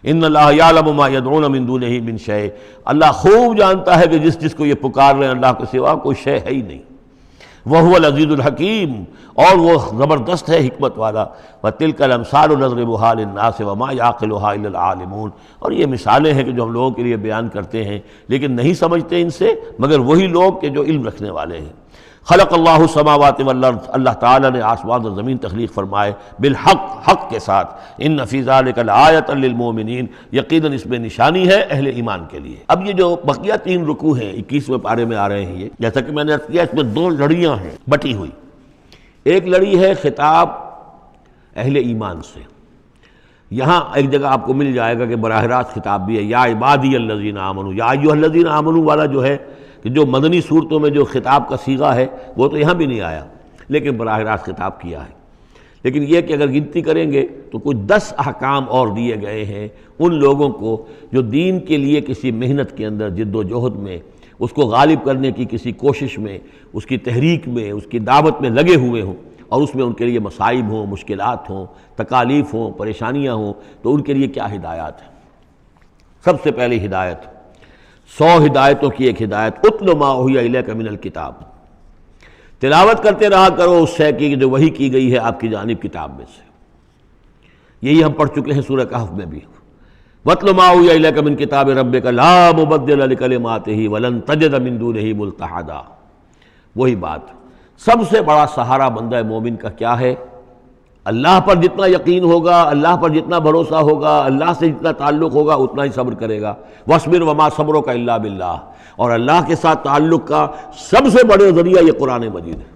إِنَّ اللَّهَ يَعْلَمُ مَا يَدْعُونَ مِن دُونِهِ مِن شَيْءٍ، اللہ خوب جانتا ہے کہ جس کو یہ پکار رہے ہیں اللہ کے سوا کوئی شے ہے ہی نہیں۔ وَهُوَ الْعَزِيزُ الْحَكِيمُ، اور وہ زبردست ہے حکمت والا۔ وَتِلْكَ الْأَمْثَالُ نَضْرِبُهَا لِلنَّاسِ وَمَا يَعْقِلُهَا إِلَّا الْعَالِمُونَ، اور یہ مثالیں ہیں کہ جو ہم لوگوں کے لیے بیان کرتے ہیں لیکن نہیں سمجھتے ان سے مگر وہی لوگ کہ جو علم رکھنے والے ہیں۔ خلق اللہ السماوات والارض، اللہ تعالیٰ نے آسمان اور زمین تخلیق فرمائے، بالحق، حق کے ساتھ۔ ان فی ذلک لآیۃ للمؤمنین، یقیناً اس میں نشانی ہے اہل ایمان کے لیے۔ اب یہ جو بقیہ 3 رکوع ہیں 21ویں پارے میں آ رہے ہیں، یہ جیسا کہ میں نے عرض کیا اس میں 2 لڑیاں ہیں بٹی ہوئی۔ ایک لڑی ہے خطاب اہل ایمان سے، یہاں ایک جگہ آپ کو مل جائے گا کہ براہ راست خطاب بھی ہے، یا عبادی الذین آمنوا، یا ایھا الذین آمنوا والا جو ہے کہ جو مدنی صورتوں میں جو خطاب کا صیغہ ہے وہ تو یہاں بھی نہیں آیا، لیکن براہ راست خطاب کیا ہے۔ لیکن یہ کہ اگر گنتی کریں گے تو کچھ 10 احکام اور دیے گئے ہیں ان لوگوں کو جو دین کے لیے کسی محنت کے اندر، جد و جہد میں، اس کو غالب کرنے کی کسی کوشش میں، اس کی تحریک میں، اس کی دعوت میں لگے ہوئے ہوں، اور اس میں ان کے لیے مصائب ہوں، مشکلات ہوں، تکالیف ہوں، پریشانیاں ہوں، تو ان کے لیے کیا ہدایات ہیں۔ سب سے پہلی ہدایت 100 ہدایتوں کی ایک ہدایت، اتل ما اوحی الیک من الکتاب، تلاوت کرتے رہا کرو اس شے کی جو وحی کی گئی ہے آپ کی جانب کتاب میں سے۔ یہی ہم پڑھ چکے ہیں سورہ کہف میں بھی، وَاتْلُ مَا أُوحِیَ إِلَيْکَ مِن کِتَابِ رَبِّکَ لَا مُبَدِّلَ لِکَلِمَاتِهِ وَلَن تَجِدَ مِن دُونِهِ مُلْتَحَدًا۔ وہی بات، سب سے بڑا سہارا بندہ مومن کا کیا ہے؟ اللہ پر جتنا یقین ہوگا، اللہ پر جتنا بھروسہ ہوگا، اللہ سے جتنا تعلق ہوگا اتنا ہی صبر کرے گا۔ وَاصْبِرْ وَمَا صَبْرُكَ إِلَّا بِاللَّهِ، اور اللہ کے ساتھ تعلق کا سب سے بڑے ذریعہ یہ قرآن مجید ہے۔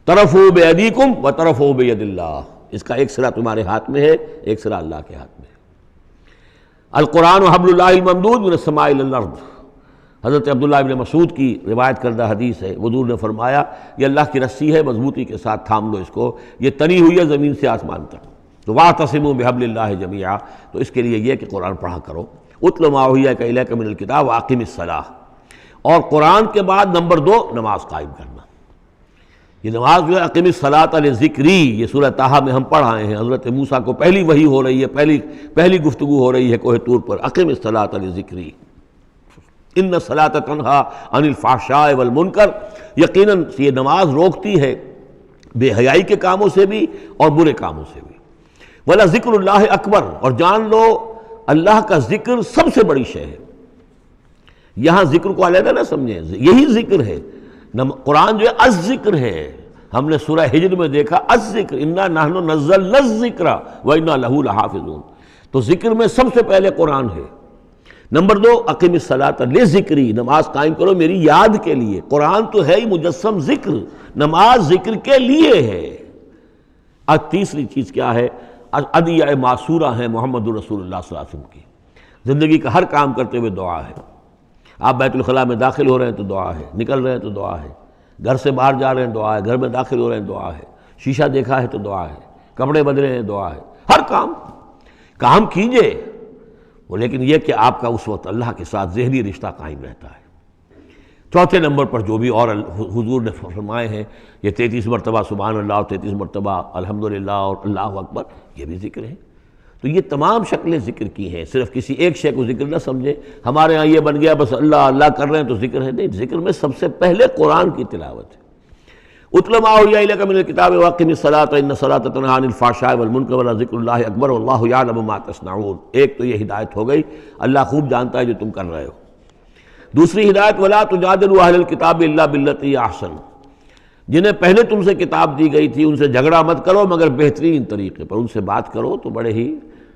طرفوا بِأَيْدِيكُمْ وَطَرَفُوا بِيَدِ اللَّهِ، اس کا ایک سرا تمہارے ہاتھ میں ہے، ایک سرا اللہ کے ہاتھ میں ہے۔ القرآن حبل اللہ الممدود من السماء إلى الأرض، حضرت عبداللہ ابن مسعود کی روایت کردہ حدیث ہے، حضور نے فرمایا یہ اللہ کی رسی ہے، مضبوطی کے ساتھ تھام لو اس کو، یہ تنی ہوئی ہے زمین سے آسمان تک۔ تو واعتصموا بحبل اللہ جمیعا، تو اس کے لیے یہ کہ قرآن پڑھا کرو۔ اتل ما اوحی الیک من الکتاب واقم الصلاۃ، اور قرآن کے بعد نمبر 2 نماز قائم کرنا۔ یہ نماز جو ہے اقم الصلاۃ لذکری، یہ سورہ طٰہٰ میں ہم پڑھ آئے ہیں، حضرت موسیٰ کو پہلی وحی ہو رہی ہے، پہلی گفتگو ہو رہی ہے کوہ طور پر، اقم الصلاۃ لذکری ان الصلاۃ تنہیٰ عن الفحشاء والمنکر، یقیناً یہ نماز روکتی ہے بے حیائی کے کاموں سے بھی اور برے کاموں سے بھی۔ وَلَذِکْرُ اللّٰہِ اکبر، اور جان لو اللہ کا ذکر سب سے بڑی شے ہے۔ یہاں ذکر کو علیحدہ نہ سمجھیں، یہی ذکر ہے، قرآن جو ہے الذکر ہے۔ ہم نے سورہ ہجر میں دیکھا الذکر، انا نحن نزلنا الذکر وانا لہ لحافظون، تو ذکر میں سب سے پہلے قرآن ہے۔ نمبر 2 اقم الصلاۃ لذکری، نماز قائم کرو میری یاد کے لیے۔ قرآن تو ہے ہی مجسم ذکر، نماز ذکر کے لیے ہے۔ اب تیسری چیز کیا ہے؟ ادعیہ معصورہ ہیں محمد رسول اللہ صلی اللہ علیہ وسلم کی، زندگی کا ہر کام کرتے ہوئے دعا ہے۔ آپ بیت الخلاء میں داخل ہو رہے ہیں تو دعا ہے، نکل رہے ہیں تو دعا ہے، گھر سے باہر جا رہے ہیں دعا ہے، گھر میں داخل ہو رہے ہیں دعا ہے، شیشہ دیکھا ہے تو دعا ہے، کپڑے بدلے ہیں دعا ہے، ہر کام کیجئے وہ، لیکن یہ کہ آپ کا اس وقت اللہ کے ساتھ ذہنی رشتہ قائم رہتا ہے۔ چوتھے نمبر پر جو بھی اور حضور نے فرمائے ہیں، یہ 33 مرتبہ سبحان اللہ اور 33 مرتبہ الحمدللہ اور اللہ اکبر، یہ بھی ذکر ہے۔ تو یہ تمام شکلیں ذکر کی ہیں، صرف کسی ایک شے کو ذکر نہ سمجھے ہمارے ہاں یہ بن گیا بس اللہ اللہ کر رہے ہیں تو ذکر ہے، نہیں، ذکر میں سب سے پہلے قرآن کی تلاوت ہے۔ اتل ما اوحی الیک من الکتاب واقم الصلاۃ ان الصلاۃ تنہیٰ عن الفحشاء والمنکر ولذکر اللہ اکبر واللہ یعلم ما تصنعون۔ ایک تو یہ ہدایت ہو گئی، اللہ خوب جانتا ہے جو تم کر رہے ہو۔ دوسری ہدایت ولا تجادلوا اہل الکتاب الا باللتی ہی احسن، جنہیں پہلے تم سے کتاب دی گئی تھی ان سے جھگڑا مت کرو مگر بہترین طریقے پر، ان سے بات کرو تو بڑے ہی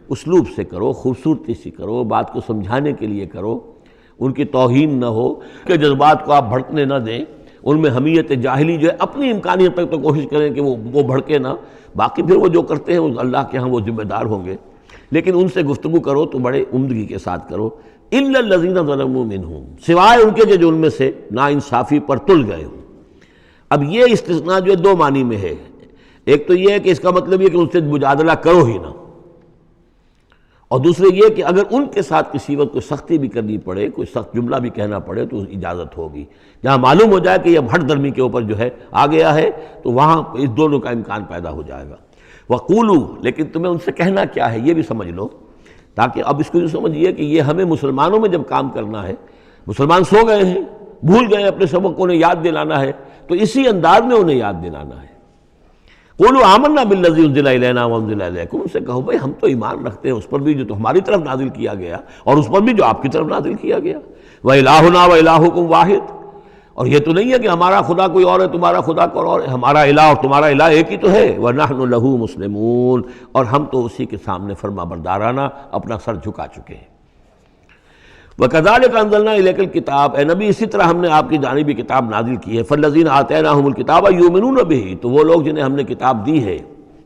اسلوب سے کرو، خوبصورتی سے کرو، بات کو سمجھانے کے لیے کرو، ان کی توہین نہ ہو کہ جذبات کو آپ بھڑکنے نہ دیں، ان میں حمیت جاہلی جو ہے اپنی امکانیت تک تو کوشش کریں کہ وہ بھڑکے نہ، باقی پھر وہ جو کرتے ہیں اللہ کے ہاں وہ ذمہ دار ہوں گے، لیکن ان سے گفتگو کرو تو بڑے عمدگی کے ساتھ کرو۔ الا الذین ظلموا منہم، سوائے ان کے جو ان میں سے ناانصافی پر تل گئے ہوں۔ اب یہ استثناء جو ہے دو معنی میں ہے، ایک تو یہ ہے کہ اس کا مطلب یہ کہ ان سے مجادلہ کرو ہی نہ، اور دوسرے یہ کہ اگر ان کے ساتھ کسی وقت کوئی سختی بھی کرنی پڑے، کوئی سخت جملہ بھی کہنا پڑے تو اجازت ہوگی، جہاں معلوم ہو جائے کہ یہ ہٹ درمی کے اوپر جو ہے آ گیا ہے تو وہاں اس دونوں کا امکان پیدا ہو جائے گا۔ وَقُولُوا، لیکن تمہیں ان سے کہنا کیا ہے یہ بھی سمجھ لو، تاکہ اب اس کو یہ سمجھیے کہ یہ ہمیں مسلمانوں میں جب کام کرنا ہے، مسلمان سو گئے ہیں، بھول گئے اپنے سبق کو، انہیں یاد دلانا ہے تو اسی انداز میں انہیں یاد دلانا ہے۔ قولوا آمنا بالذی انزل الینا وانزل الیکم، ان سے کہو بھائی ہم تو ایمان رکھتے ہیں اس پر بھی جو تمہاری طرف نازل کیا گیا اور اس پر بھی جو آپ کی طرف نازل کیا گیا۔ وَإِلٰہُنَا وَإِلٰہُکُمْ وَاحِدٌ، اور یہ تو نہیں ہے کہ ہمارا خدا کوئی اور ہے تمہارا خدا کوئی اور ہے، ہمارا الہ اور تمہارا الہ ایک ہی تو ہے۔ وَنَحْنُ لَهُ مُسْلِمُونَ، اور ہم تو اسی کے سامنے فرما بردارانہ اپنا سر جھکا چکے ہیں۔ وَكَذَلِكَ أَنزَلْنَا إِلَيْكَ الْكِتَابَ، اے نبی اسی طرح ہم نے آپ کی جانب کتاب نازل کی ہے۔ فَالَّذِينَ آتَيْنَاهُمُ الْكِتَابَ يُؤْمِنُونَ بِهِ، تو وہ لوگ جنہیں ہم نے کتاب دی ہے،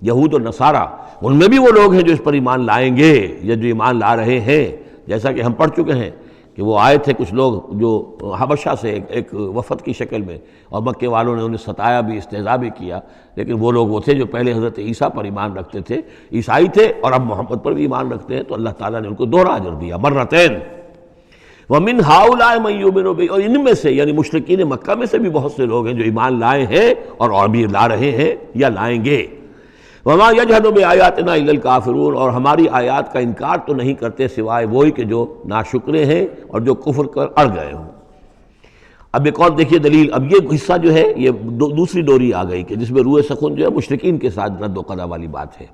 یہود اور نصارہ، ان میں بھی وہ لوگ ہیں جو اس پر ایمان لائیں گے یا جو ایمان لا رہے ہیں، جیسا کہ ہم پڑھ چکے ہیں کہ وہ آئے تھے کچھ لوگ جو حبشہ سے ایک وفد کی شکل میں، اور مکے والوں نے انہیں ستایا بھی، استہزاء بھی کیا، لیکن وہ لوگ وہ تھے جو پہلے حضرت عیسیٰ پر ایمان رکھتے تھے، عیسائی تھے، اور اب محمد پر بھی ایمان رکھتے ہیں، تو اللہ تعالیٰ نے ان کو دوہرا اجر دیا، مرتین۔ وَمِنْ هَؤُلَاءِ مَن يُؤْمِنُ بِهِ، اور ان میں سے یعنی مشرکین مکہ میں سے بھی بہت سے لوگ ہیں جو ایمان لائے ہیں اور بھی لا رہے ہیں یا لائیں گے۔ وَمَا يَجْحَدُ بِآيَاتِنَا إِلَّا الْكَافِرُونَ، اور ہماری آیات کا انکار تو نہیں کرتے سوائے وہی کہ جو ناشکرے ہیں اور جو کفر کر اڑ گئے ہوں۔ اب ایک اور دیکھیے دلیل، اب یہ حصہ جو ہے یہ دوسری ڈوری آ گئی کہ جس میں روئے سخن جو ہے مشرکین کے ساتھ رد و قضا والی بات ہے۔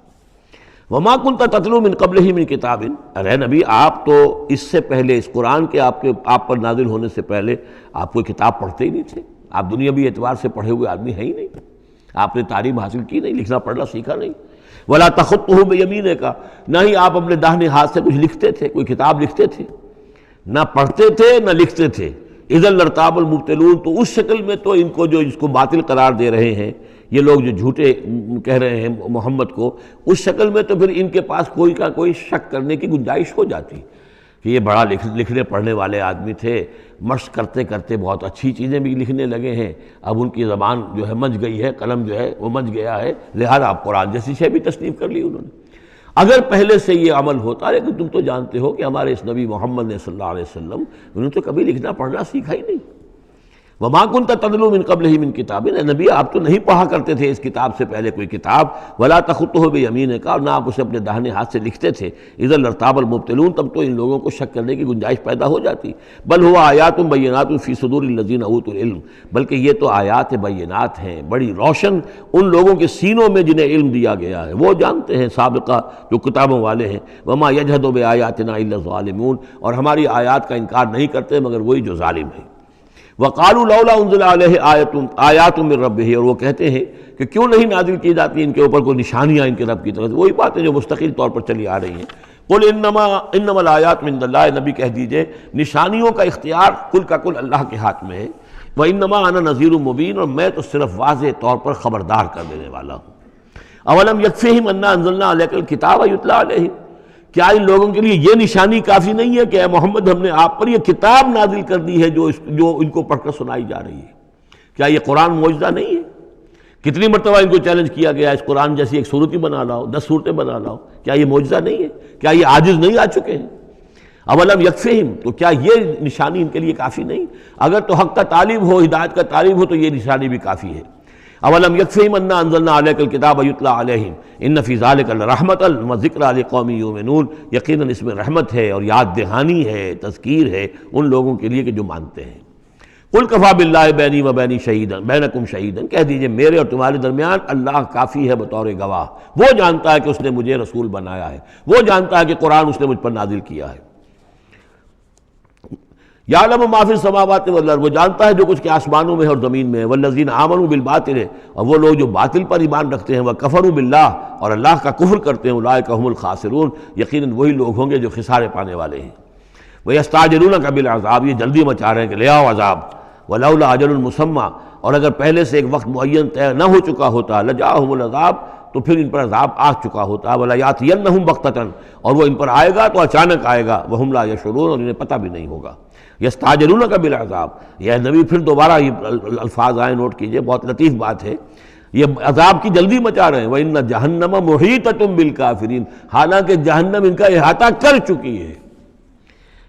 وَمَا كُنْتَ تَتْلُو مِن قَبْلِهِ مِن كِتَابٍ، ارے نبی آپ تو اس سے پہلے، اس قرآن کے آپ پر نازل ہونے سے پہلے آپ کوئی کتاب پڑھتے ہی نہیں تھے، آپ دنیاوی اعتبار سے پڑھے ہوئے آدمی ہیں ہی نہیں، آپ نے تعلیم حاصل کی نہیں، لکھنا پڑھنا سیکھا نہیں۔ وَلَا تَخُطُّهُ بِيَمِينِكَ، نہ ہی آپ اپنے داہنے ہاتھ سے کچھ لکھتے تھے، کوئی کتاب لکھتے تھے، نہ پڑھتے تھے نہ لکھتے تھے۔ اِذًا لَارْتَابَ الْمُبْطِلُونَ، تو اس شکل میں تو ان کو جو اس کو باطل قرار دے رہے ہیں یہ لوگ جو جھوٹے کہہ رہے ہیں محمد کو، اس شکل میں تو پھر ان کے پاس کوئی کا کوئی شک کرنے کی گنجائش ہو جاتی کہ یہ بڑا لکھنے پڑھنے والے آدمی تھے، مشق کرتے کرتے بہت اچھی چیزیں بھی لکھنے لگے ہیں، اب ان کی زبان جو ہے منج گئی ہے، قلم جو ہے وہ منج گیا ہے، لہذا اب قرآن جیسی شے بھی تصنیف کر لی انہوں نے۔ اگر پہلے سے یہ عمل ہوتا، لیکن تم تو جانتے ہو کہ ہمارے اس نبی محمد نے صلی اللہ علیہ وسلم انہوں نے تو کبھی لکھنا پڑھنا سیکھا ہی نہیں۔ وَمَا كُنْتَ تَتْلُو مِن قَبْلِهِ مِن كِتَابٍ، نبی آپ تو نہیں پڑھا کرتے تھے اس کتاب سے پہلے کوئی کتاب۔ وَلَا تَخُطُّهُ بِيَمِينِكَ، اور نہ آپ اسے اپنے داہنے ہاتھ سے لکھتے تھے۔ اِذًا لَارْتَابَ الْمُبْطِلُونَ، تب تو ان لوگوں کو شک کرنے کی گنجائش پیدا ہو جاتی۔ بل هُوَ آیات بینات فی صدور الذین اوتوا العلم، بلکہ یہ تو آیات بینات ہیں بڑی روشن ان لوگوں کے سینوں میں جنہیں علم دیا گیا ہے، وہ جانتے ہیں سابقہ جو کتابوں والے ہیں۔ وَمَا يَجْحَدُ بِآیاتِنَا إِلَّا الظَّالِمُونَ، اور ہماری آیات کا انکار نہیں کرتے مگر وہی جو ظالم ہیں۔ وَقَالُوا لَوْلَا أُنزِلَ عَلَيْهِ آیَاتٌ مِّن رَّبِّهِ، اور وہ کہتے ہیں کہ کیوں نہیں نازل کی جاتی ان کے اوپر کوئی نشانیاں ان کے رب کی طرف سے، وہی باتیں جو مستقل طور پر چلی آ رہی ہیں۔ قُلْ إِنَّمَا الْآيَاتُ مِنْ اللَّهِ، نبی کہہ دیجئے نشانیوں کا اختیار کل کا کل اللہ کے ہاتھ میں ہے۔ وَإِنَّمَا أَنَا نَذِيرٌ مُّبِينٌ، اور میں تو صرف واضح طور پر خبردار کر دینے والا ہوں۔ أَوَلَمْ يَكْفِهِمْ أَنَّا أَنزَلْنَا عَلَيْكَ الْكِتَابَ يُتْلَىٰ عَلَيْهِمْ، کیا ان لوگوں کے لیے یہ نشانی کافی نہیں ہے کہ اے محمد ہم نے آپ پر یہ کتاب نازل کر دی ہے جو ان کو پڑھ کر سنائی جا رہی ہے؟ کیا یہ قرآن معجزہ نہیں ہے؟ کتنی مرتبہ ان کو چیلنج کیا گیا اس قرآن جیسی ایک صورت ہی بنا لاؤ، 10 صورتیں بنا لاؤ، کیا یہ معجزہ نہیں ہے؟ کیا یہ عاجز نہیں آ چکے ہیں؟ اولم یکفہم، تو کیا یہ نشانی ان کے لیے کافی نہیں؟ اگر تو حق کا طالب ہو، ہدایت کا طالب ہو تو یہ نشانی بھی کافی ہے۔ اولم یکفہم انا انزلنا علیک الکتاب یتلی علیہم ان فی ذلک لرحمۃ وذکری لقوم یؤمنون، یقیناً اس میں رحمت ہے اور یاد دہانی ہے، تذکیر ہے ان لوگوں کے لیے کہ جو مانتے ہیں۔ قل کفی باللہ بینی و بین شہیدا بینکم شہیدا، کہہ دیجئے میرے اور تمہارے درمیان اللہ کافی ہے بطور گواہ، وہ جانتا ہے کہ اس نے مجھے رسول بنایا ہے، وہ جانتا ہے کہ قرآن اس نے مجھ پر نازل کیا ہے۔ یعلم ما فی السماوات والارض، وہ جانتا ہے جو کچھ کہ آسمانوں میں ہے اور زمین میں ہے، والذین آمنوا بالباطل، اور وہ لوگ جو باطل پر ایمان رکھتے ہیں، وکفروا باللہ، اور اللہ کا کفر کرتے ہیں، اولئک هم الخاسرون، یقیناً وہی لوگ ہوں گے جو خسارے پانے والے ہیں۔ وَيَسْتَعْجِلُونَكَ بِالْعَذَابِ، یہ جلدی مچا رہے ہیں کہ لے آؤ عذاب، وَلَوْلَا أَجَلٌ مُّسَمًّى، اور اگر پہلے سے ایک وقت معین طے نہ ہو چکا ہوتا، لَجَاءَهُمُ الْعَذَابُ، تو پھر ان پر عذاب آ چکا ہوتا، وَلَيَأْتِيَنَّهُمْ بَغْتَةً، اور وہ ان پر آئے گا تو اچانک آئے گا، وَهُمْ لَا يَشْعُرُونَ، اور انہیں پتہ بھی نہیں ہوگا۔ یستعجلونک بالعذاب، یہ نبی پھر دوبارہ یہ الفاظ آئے، نوٹ کیجئے، بہت لطیف بات ہے، یہ عذاب کی جلدی مچا رہے ہیں۔ وَإِنَّ جَهَنَّمَ مُحِيطَةٌ بِالْكَافِرِينَ، حالانکہ جہنم ان کا احاطہ کر چکی ہے۔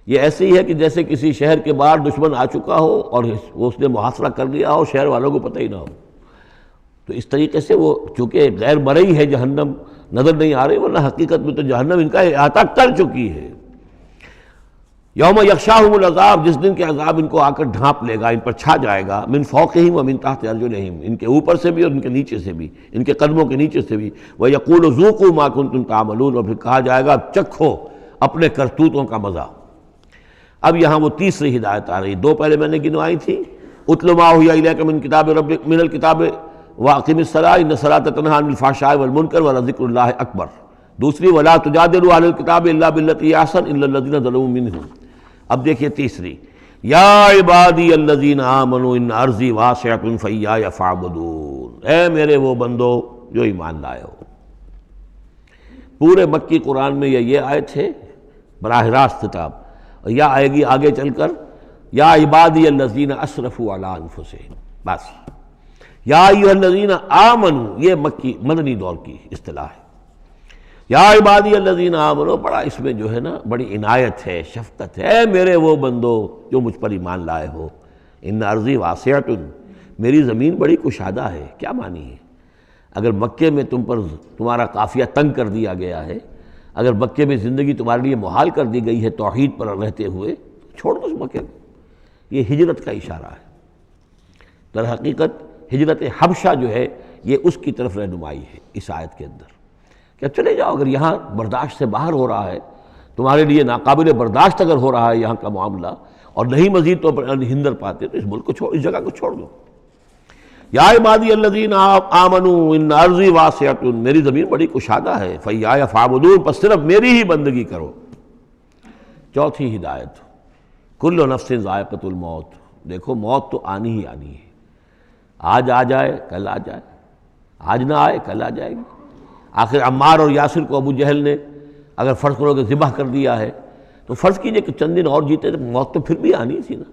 یہ ایسے ہی ہے کہ جیسے کسی شہر کے باہر دشمن آ چکا ہو اور اس نے محاصرہ کر لیا ہو، شہر والوں کو پتہ ہی نہ ہو۔ تو اس طریقے سے وہ چونکہ غیر مرئی ہے، جہنم نظر نہیں آ رہی، ورنہ حقیقت میں تو جہنم ان کا احاطہ کر چکی ہے۔ یوم یغشاہم العذاب، جس دن کے عذاب ان کو آ کر ڈھانپ لے گا، ان پر چھا جائے گا، من فوقہم و من تحت ارجلہم، ان کے اوپر سے بھی اور ان کے نیچے سے بھی، ان کے قدموں کے نیچے سے بھی۔ وَيَقُولُ ذُوقُوا مَا كُنتُمْ تَعْمَلُونَ، اور پھر کہا جائے گا چکھو اپنے کرتوتوں کا مزہ۔ اب یہاں وہ تیسری ہدایت آ رہی، دو پہلے میں نے گنوائی تھی، اُتْلُ مَا أُوحِیَ إِلَیکَ مِن کتاب ربک، من الکتاب وَأَقِمِ الصَّلَاةَ إِنَّ الصَّلَاةَ تَنْہَىٰ عَنِ الْفَحْشَاءِ وَالْمُنکَرِ وَلَذِکْرُ اللہِ أَکبر۔ دوسری وَلَا تُجَادِلُوا أَهْلَ الْکِتَابِ إِلَّا بِالَّتِی هِیَ أَحْسَنُ إِلَّا الَّذِینَ ظَلَمُوا مِنْہُمْ۔ اب دیکھیے تیسری، یا عبادی الذین آمنوا ان ارضی واسعۃ فایای فاعبدون، اے میرے وہ بندو جو ایمان لائے ہو۔ پورے مکی قرآن میں یہ آیت ہے، براہ راست خطاب، اور یا آئے گی آگے چل کر یا عبادی الذین اسرفوا علی انفسہم، بس۔ یا ایھا الذین آمنوا، یہ مکی مدنی دور کی اصطلاح ہے۔ یا عبادی الذین آمنوا، بڑا اس میں جو ہے نا بڑی عنایت ہے، شفقت ہے، اے میرے وہ بندو جو مجھ پر ایمان لائے ہو۔ ان ارضی واسعۃ، میری زمین بڑی کشادہ ہے، کیا معنی ہے؟ اگر مکے میں تم پر تمہارا قافیہ تنگ کر دیا گیا ہے، اگر مکے میں زندگی تمہارے لیے محال کر دی گئی ہے توحید پر رہتے ہوئے، چھوڑ دو اس مکے کو۔ یہ ہجرت کا اشارہ ہے، در حقیقت ہجرت حبشہ جو ہے یہ اس کی طرف رہنمائی ہے اس آیت کے اندر، کہ چلے جاؤ، اگر یہاں برداشت سے باہر ہو رہا ہے، تمہارے لیے ناقابل برداشت اگر ہو رہا ہے یہاں کا معاملہ، اور نہیں مزید تو ہندر پاتے، تو اس ملک کو چھوڑ، اس جگہ کو چھوڑ دو۔ یا عبادی الذین آمنوا ان ارضی واسعۃ، میری زمین بڑی کشادہ ہے، فایای فاعبدون، پس صرف میری ہی بندگی کرو۔ چوتھی ہدایت، کل نفس ذائقۃ الموت، دیکھو موت تو آنی ہی آنی ہے، آج آ جائے کل آ جائے، آج نہ آئے کل آ جائے گی۔ آخر عمار اور یاسر کو ابو جہل نے اگر فرض کرو کہ ذبح کر دیا ہے، تو فرض کیجئے کہ چند دن اور جیتے تو موت تو پھر بھی آنی تھی نا۔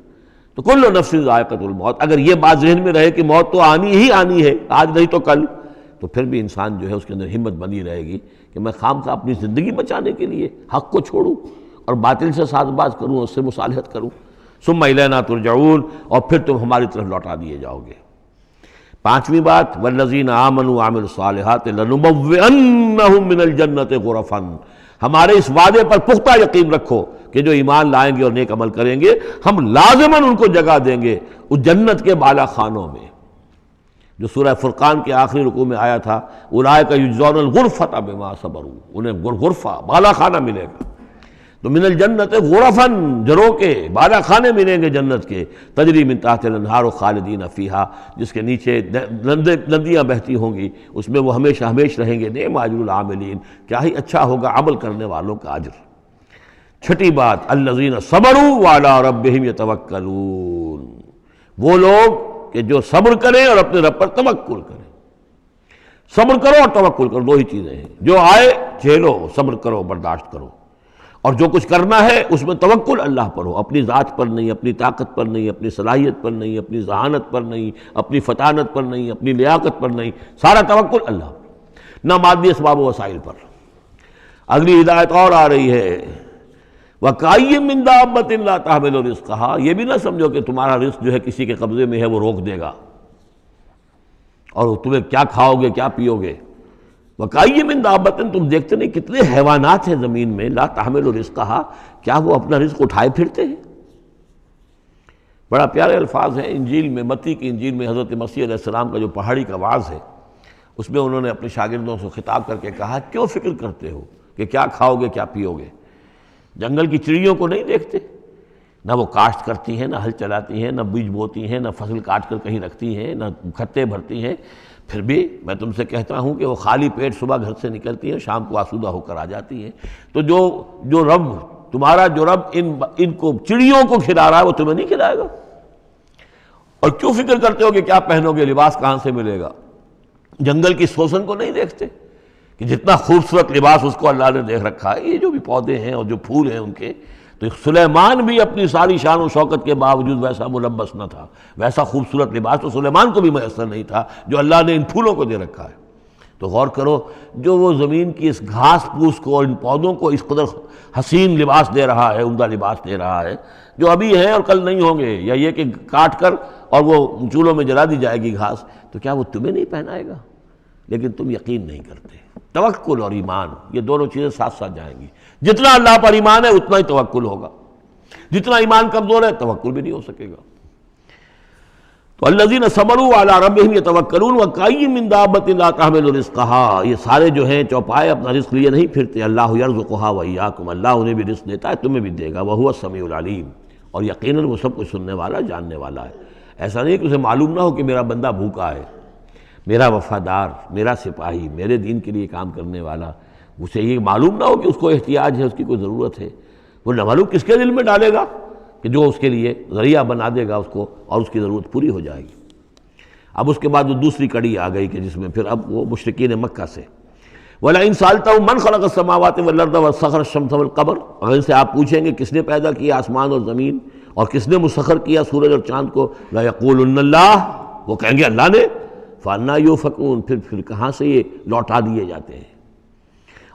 تو کل نفس ذائقۃ الموت، اگر یہ بات ذہن میں رہے کہ موت تو آنی ہی آنی ہے، آج نہیں تو کل، تو پھر بھی انسان جو ہے اس کے اندر ہمت بنی رہے گی کہ میں خام خواہ اپنی زندگی بچانے کے لیے حق کو چھوڑوں اور باطل سے ساز باز کروں، اس سے مصالحت کروں۔ ثم الینا ترجعون، اور پھر تم ہماری طرف لوٹا دیے جاؤ گے۔ پانچویں بات، والذین آمنوا وعملوا الصالحات لنبوئنہم من الجنۃ غرفا، ہمارے اس وعدے پر پختہ یقین رکھو کہ جو ایمان لائیں گے اور نیک عمل کریں گے، ہم لازماً ان کو جگہ دیں گے اس جنت کے بالا خانوں میں، جو سورہ فرقان کے آخری رکوع میں آیا تھا، اولئک یجزون الغرفۃ بما صبروا، انہیں غرفہ بالا خانہ ملے گا۔ تو من الجنت غرفاً، جروں کے بالا خانے ملیں گے جنت کے، تجری من تحت الانہار خالدین فیہا، جس کے نیچے ندیاں بہتی ہوں گی، اس میں وہ ہمیشہ ہمیش رہیں گے۔ نعم اجر العاملین، کیا ہی اچھا ہوگا عمل کرنے والوں کا اجر۔ چھٹی بات، الذین صبروا وعلی ربہم یتوکلون، وہ لوگ کہ جو صبر کریں اور اپنے رب پر توکل کریں۔ صبر کرو اور توکل کرو، دو ہی چیزیں ہیں، جو آئے جھیلو، صبر کرو، برداشت کرو، اور جو کچھ کرنا ہے اس میں توکل اللہ پر ہو، اپنی ذات پر نہیں، اپنی طاقت پر نہیں، اپنی صلاحیت پر نہیں، اپنی ذہانت پر نہیں، اپنی فطانت پر نہیں، اپنی لیاقت پر نہیں، سارا توکل اللہ پر، نہ مادی اسباب و وسائل پر۔ اگلی ہدایت اور آ رہی ہے، وَكَأَيٍّ مِّن دَابَّةٍ لَا تَحْمِلُ رِزْقَهَا، یہ بھی نہ سمجھو کہ تمہارا رزق جو ہے کسی کے قبضے میں ہے وہ روک دے گا، اور تمہیں کیا کھاؤ گے کیا پیو گے۔ وَكَأَيٍّ مِّن دَابَّةٍ، تم دیکھتے نہیں کتنے حیوانات ہیں زمین میں، لا تحمل رزقها، کیا وہ اپنا رزق اٹھائے پھرتے ہیں؟ بڑا پیارے الفاظ ہیں انجیل میں، متی کی انجیل میں حضرت مسیح علیہ السلام کا جو پہاڑی کا وعظ ہے، اس میں انہوں نے اپنے شاگردوں سے خطاب کر کے کہا، کیوں فکر کرتے ہو کہ کیا کھاؤ گے کیا پیو گے؟ جنگل کی چڑیوں کو نہیں دیکھتے؟ نہ وہ کاشت کرتی ہیں، نہ ہل چلاتی ہیں، نہ بیج بوتی ہیں، نہ فصل کاٹ کر کہیں رکھتی ہیں، نہ کھتے بھرتی ہیں، پھر بھی میں تم سے کہتا ہوں کہ وہ خالی پیٹ صبح گھر سے نکلتی ہیں، شام کو آسودہ ہو کر آ جاتی ہیں۔ تو جو رب تمہارا جو رب ان کو چڑیوں کو کھلا رہا ہے وہ تمہیں نہیں کھلائے گا؟ اور کیوں فکر کرتے ہو کہ کیا پہنو گے، لباس کہاں سے ملے گا؟ جنگل کی سوسن کو نہیں دیکھتے کہ جتنا خوبصورت لباس اس کو اللہ نے دیکھ رکھا ہے؟ یہ جو بھی پودے ہیں اور جو پھول ہیں ان کے، تو سلیمان بھی اپنی ساری شان و شوکت کے باوجود ویسا ملبس نہ تھا، ویسا خوبصورت لباس تو سلیمان کو بھی میسر نہیں تھا جو اللہ نے ان پھولوں کو دے رکھا ہے۔ تو غور کرو، جو وہ زمین کی اس گھاس پھوس کو اور ان پودوں کو اس قدر حسین لباس دے رہا ہے، عمدہ لباس دے رہا ہے، جو ابھی ہیں اور کل نہیں ہوں گے، یا یہ کہ کاٹ کر اور وہ چولہوں میں جلا دی جائے گی گھاس، تو کیا وہ تمہیں نہیں پہنائے گا؟ لیکن تم یقین نہیں کرتے۔ توکل اور ایمان، یہ دونوں چیزیں ساتھ ساتھ جائیں گی۔ جتنا اللہ پر ایمان ہے اتنا ہی توکل ہوگا، جتنا ایمان کمزور ہے توکل بھی نہیں ہو سکے گا۔ تو الذین صبروا علی ربہم یتوکلون وکأی من دابۃ لا تحمل رزقہا، یہ سارے جو ہیں چوپائے اپنا رزق لیے نہیں پھرتے، اللہ یرزقہا وایاکم، اللہ انہیں بھی رزق دیتا ہے، تمہیں بھی دے گا، وہو السمیع العلیم، اور یقیناً وہ سب کچھ سننے والا جاننے والا ہے۔ ایسا نہیں کہ اسے معلوم نہ ہو کہ میرا بندہ بھوکا ہے، میرا وفادار، میرا سپاہی، میرے دین کے لیے کام کرنے والا، اسے یہ معلوم نہ ہو کہ اس کو احتیاج ہے، اس کی کوئی ضرورت ہے۔ وہ نہ معلوم کس کے دل میں ڈالے گا کہ جو اس کے لیے ذریعہ بنا دے گا اس کو، اور اس کی ضرورت پوری ہو جائے گی۔ اب اس کے بعد وہ دوسری کڑی آ گئی کہ جس میں پھر اب وہ مشرکین مکہ سے وَلَئِن سَأَلْتَهُم مَّنْ خَلَقَ السَّمَاوَاتِ وَالْأَرْضَ وَسَخَّرَ الشَّمْسَ وَالْقَمَرَ، اگر ان سے آپ پوچھیں گے کس نے پیدا کیا آسمان اور زمین اور کس نے مسخر کیا سورج اور چاند کو، لَيَقُولُنَّ اللَّهُ، وہ کہیں گے اللہ نے، فَأَنَّىٰ يُؤْفَكُونَ، پھر کہاں سے یہ لوٹا دیے جاتے ہیں۔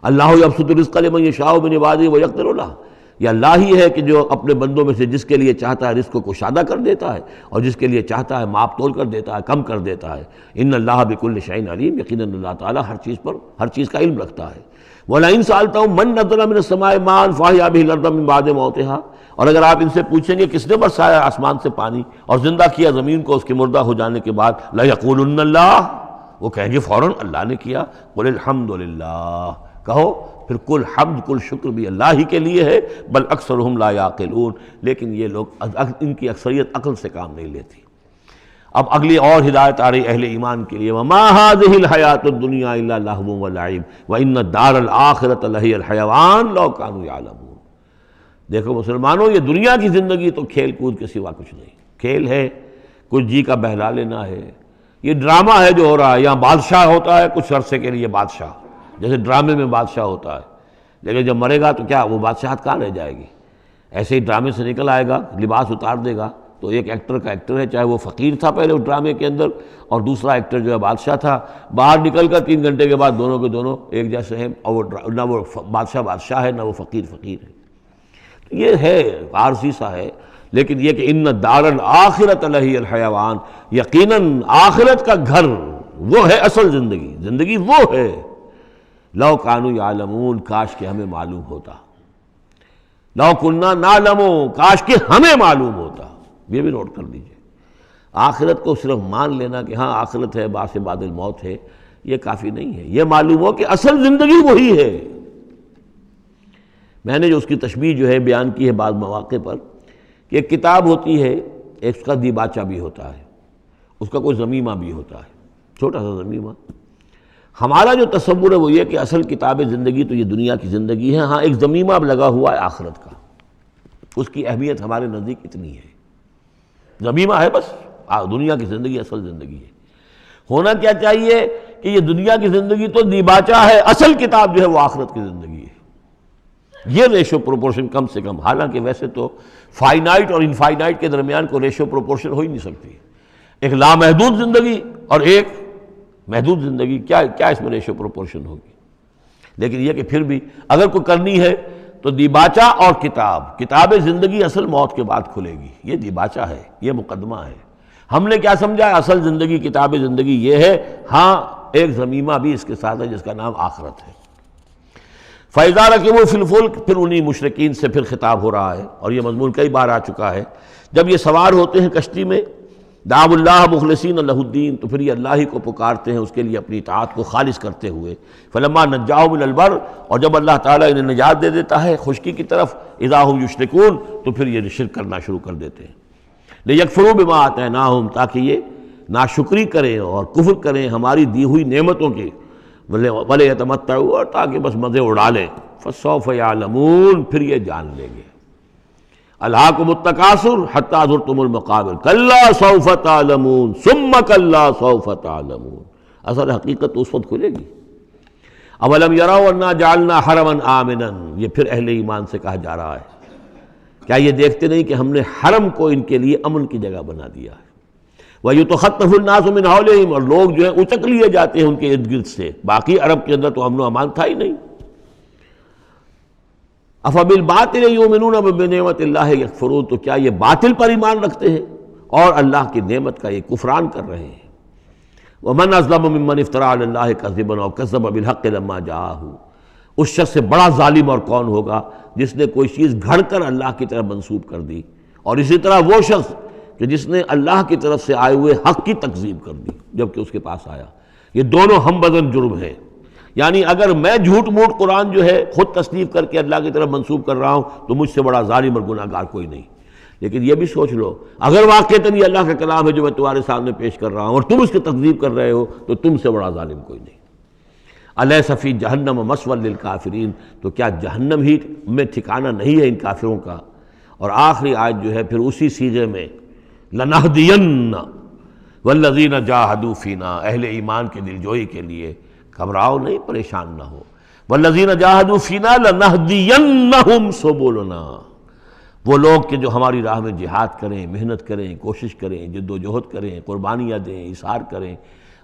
اللہ یبسط الرزق لمن یشاء من عبادہ ویقدر لہ، یہ اللہ ہی ہے کہ جو اپنے بندوں میں سے جس کے لیے چاہتا ہے رزق کو کشادہ کر دیتا ہے، اور جس کے لیے چاہتا ہے ماپ تول کر دیتا ہے، کم کر دیتا ہے۔ ان اللہ بکل شیء علیم، یقیناً اللہ تعالیٰ ہر چیز پر ہر چیز کا علم رکھتا ہے۔ وَلَئِن سَأَلْتَهُم مَّن نَّزَّلَ مِنَ السَّمَاءِ مَاءً فَأَحْيَا بِهِ الْأَرْضَ مِن بَعْدِ مَوْتِهَا، اور اگر آپ ان سے پوچھیں گے کس نے برسایا آسمان سے پانی اور زندہ کیا زمین کو اس کے مردہ ہو جانے کے بعد، لَيَقُولُنَّ اللَّهُ، وہ کہیں گے فوراً اللہ نے کیا۔ قُلِ الْحَمْدُ لِلَّهِ، کہو پھر کل حمد کل شکر بھی اللہ ہی کے لیے ہے، بل اکثرہم لا یعقلون، لیکن یہ لوگ ان کی اکثریت عقل سے کام نہیں لیتی۔ اب اگلی اور ہدایت آ رہی اہل ایمان کے لیے، وما هذه الحیاۃ الدنیا الا لہو ولعب وان الدار الآخرۃ لہی الحیوان لو کانوا یعلمون۔ دیکھو مسلمانوں، یہ دنیا کی زندگی تو کھیل کود کے سوا کچھ نہیں، کھیل ہے، کچھ جی کا بہلا لینا ہے، یہ ڈرامہ ہے جو ہو رہا ہے۔ یہاں بادشاہ ہوتا ہے کچھ عرصے کے لیے بادشاہ، جیسے ڈرامے میں بادشاہ ہوتا ہے، لیکن جب مرے گا تو کیا وہ بادشاہت کہاں رہ جائے گی؟ ایسے ہی ڈرامے سے نکل آئے گا، لباس اتار دے گا، تو ایک ایکٹر کا ایکٹر ہے، چاہے وہ فقیر تھا پہلے اس ڈرامے کے اندر، اور دوسرا ایکٹر جو ہے بادشاہ تھا، باہر نکل کر 3 گھنٹے کے بعد دونوں کے دونوں ایک جیسے ہیں، اور وہ نہ وہ بادشاہ بادشاہ ہے، نہ وہ فقیر فقیر ہے۔ یہ ہے عارضی سا ہے، لیکن یہ کہ ان الدار الآخرۃ لہی الحیوان، یقیناً آخرت کا گھر وہ ہے اصل زندگی، زندگی وہ ہے۔ لو کانوا یعلمون، کاش کہ ہمیں معلوم ہوتا، لو کننا نعلم، کاش کہ ہمیں معلوم ہوتا۔ یہ بھی نوٹ کر دیجئے، آخرت کو صرف مان لینا کہ ہاں آخرت ہے، بعث بعد الموت ہے، یہ کافی نہیں ہے، یہ معلوم ہو کہ اصل زندگی وہی ہے۔ میں نے جو اس کی تشبیہ جو ہے بیان کی ہے بعض مواقع پر، کہ ایک کتاب ہوتی ہے، اس کا دیباچہ بھی ہوتا ہے، اس کا کوئی ضمیمہ بھی ہوتا ہے، چھوٹا سا ضمیمہ۔ ہمارا جو تصور ہے وہ یہ کہ اصل کتاب زندگی تو یہ دنیا کی زندگی ہے، ہاں ایک ضمیمہ اب لگا ہوا ہے آخرت کا، اس کی اہمیت ہمارے نزدیک اتنی ہے، ضمیمہ ہے بس، دنیا کی زندگی اصل زندگی ہے۔ ہونا کیا چاہیے کہ یہ دنیا کی زندگی تو دیباچہ ہے، اصل کتاب جو ہے وہ آخرت کی زندگی ہے۔ یہ ریشو پروپورشن کم سے کم، حالانکہ ویسے تو فائنائٹ اور انفائنائٹ کے درمیان کوئی ریشو پروپورشن ہو ہی نہیں سکتی، ایک لامحدود زندگی اور ایک محدود زندگی، کیا اس میں ریشو پروپورشن ہوگی؟ لیکن یہ کہ پھر بھی اگر کوئی کرنی ہے تو دیباچہ اور کتاب زندگی اصل موت کے بعد کھلے گی، یہ دیباچہ ہے، یہ مقدمہ ہے۔ ہم نے کیا سمجھا ہے اصل زندگی، کتاب زندگی یہ ہے، ہاں ایک ضمیمہ بھی اس کے ساتھ ہے جس کا نام آخرت ہے۔ فَإِذَا رَكِبُوا فِي الْفُلْكِ، پھر انہی مشرکین سے پھر خطاب ہو رہا ہے، اور یہ مضمون کئی بار آ چکا ہے۔ جب یہ سوار ہوتے ہیں کشتی میں دعوا اللہ مخلصین لہ الدین، تو پھر یہ اللہ ہی کو پکارتے ہیں اس کے لیے اپنی اطاعت کو خالص کرتے ہوئے. فلما نجاہم الی البر، اور جب اللہ تعالیٰ انہیں نجات دے دیتا ہے خشکی کی طرف، اذا ہم یشرکون، تو پھر یہ شرک کرنا شروع کر دیتے ہیں. لیکفروا بما آتیناہم، تاکہ یہ ناشکری کریں اور کفر کریں ہماری دی ہوئی نعمتوں کی، ولیتمتعوا، اور تاکہ بس مزے اڑا لیں. فسوف یعلمون، پھر یہ جان لیں گے. الہاکم التکاثر حتی زرتم المقابر کلا سوف تعلمون ثم کلا سوف تعلمون. اصل حقیقت اس وقت کھلے گی. اولم یروا انا جعلنا حرما آمنا، یہ پھر اہل ایمان سے کہا جا رہا ہے، کیا یہ دیکھتے نہیں کہ ہم نے حرم کو ان کے لیے امن کی جگہ بنا دیا ہے. وَيُتَخَطَّفُ النَّاسُ مِنْ حَوْلِهِمْ، اور لوگ جو ہیں اچک لیے جاتے ہیں ان کے ارد گرد سے. باقی عرب کے اندر تو امن و امان تھا ہی نہیں. أَفَبِالْبَاطِلِ يُؤْمِنُونَ وَبِنِعْمَةِ اللَّهِ يَكْفُرُونَ، تو کیا یہ باطل پر ایمان رکھتے ہیں اور اللہ کی نعمت کا یہ کفران کر رہے ہیں. وَمَنْ أَظْلَمُ مِمَّنِ افْتَرَىٰ عَلَى اللَّهِ كَذِبًا أَوْ كَذَّبَ بِالْحَقِّ لَمَّا جَاءَهُ، اس شخص سے بڑا ظالم اور کون ہوگا جس نے کوئی چیز گھڑ کر اللہ کی طرف منسوب کر دی، اور اسی طرح وہ شخص کہ جس نے اللہ کی طرف سے آئے ہوئے حق کی تکذیب کر دی جبکہ اس کے پاس آیا. یہ دونوں ہم بدن جرم ہیں. یعنی اگر میں جھوٹ موٹ قرآن جو ہے خود تصنیف کر کے اللہ کی طرف منسوب کر رہا ہوں تو مجھ سے بڑا ظالم اور گناہ گار کوئی نہیں. لیکن یہ بھی سوچ لو، اگر واقعتاً یہ اللہ کا کلام ہے جو میں تمہارے سامنے پیش کر رہا ہوں اور تم اس کی تکذیب کر رہے ہو تو تم سے بڑا ظالم کوئی نہیں. الیس فی جہنم مثوی للکافرین، تو کیا جہنم ہی میں ٹھکانہ نہیں ہے ان کافروں کا. اور آخری آیت جو ہے پھر اسی سیغے میں لنہدین والذین جاہدوا فینا، اہل ایمان کے دلجوئی کے لیے گھبراؤ نہیں، پریشان نہ ہو. والذین جاہدوا فینا لنہدینہم سبلنا، وہ لوگ کہ جو ہماری راہ میں جہاد کریں، محنت کریں، کوشش کریں، جد و جہد کریں، قربانیاں دیں، اظہار کریں،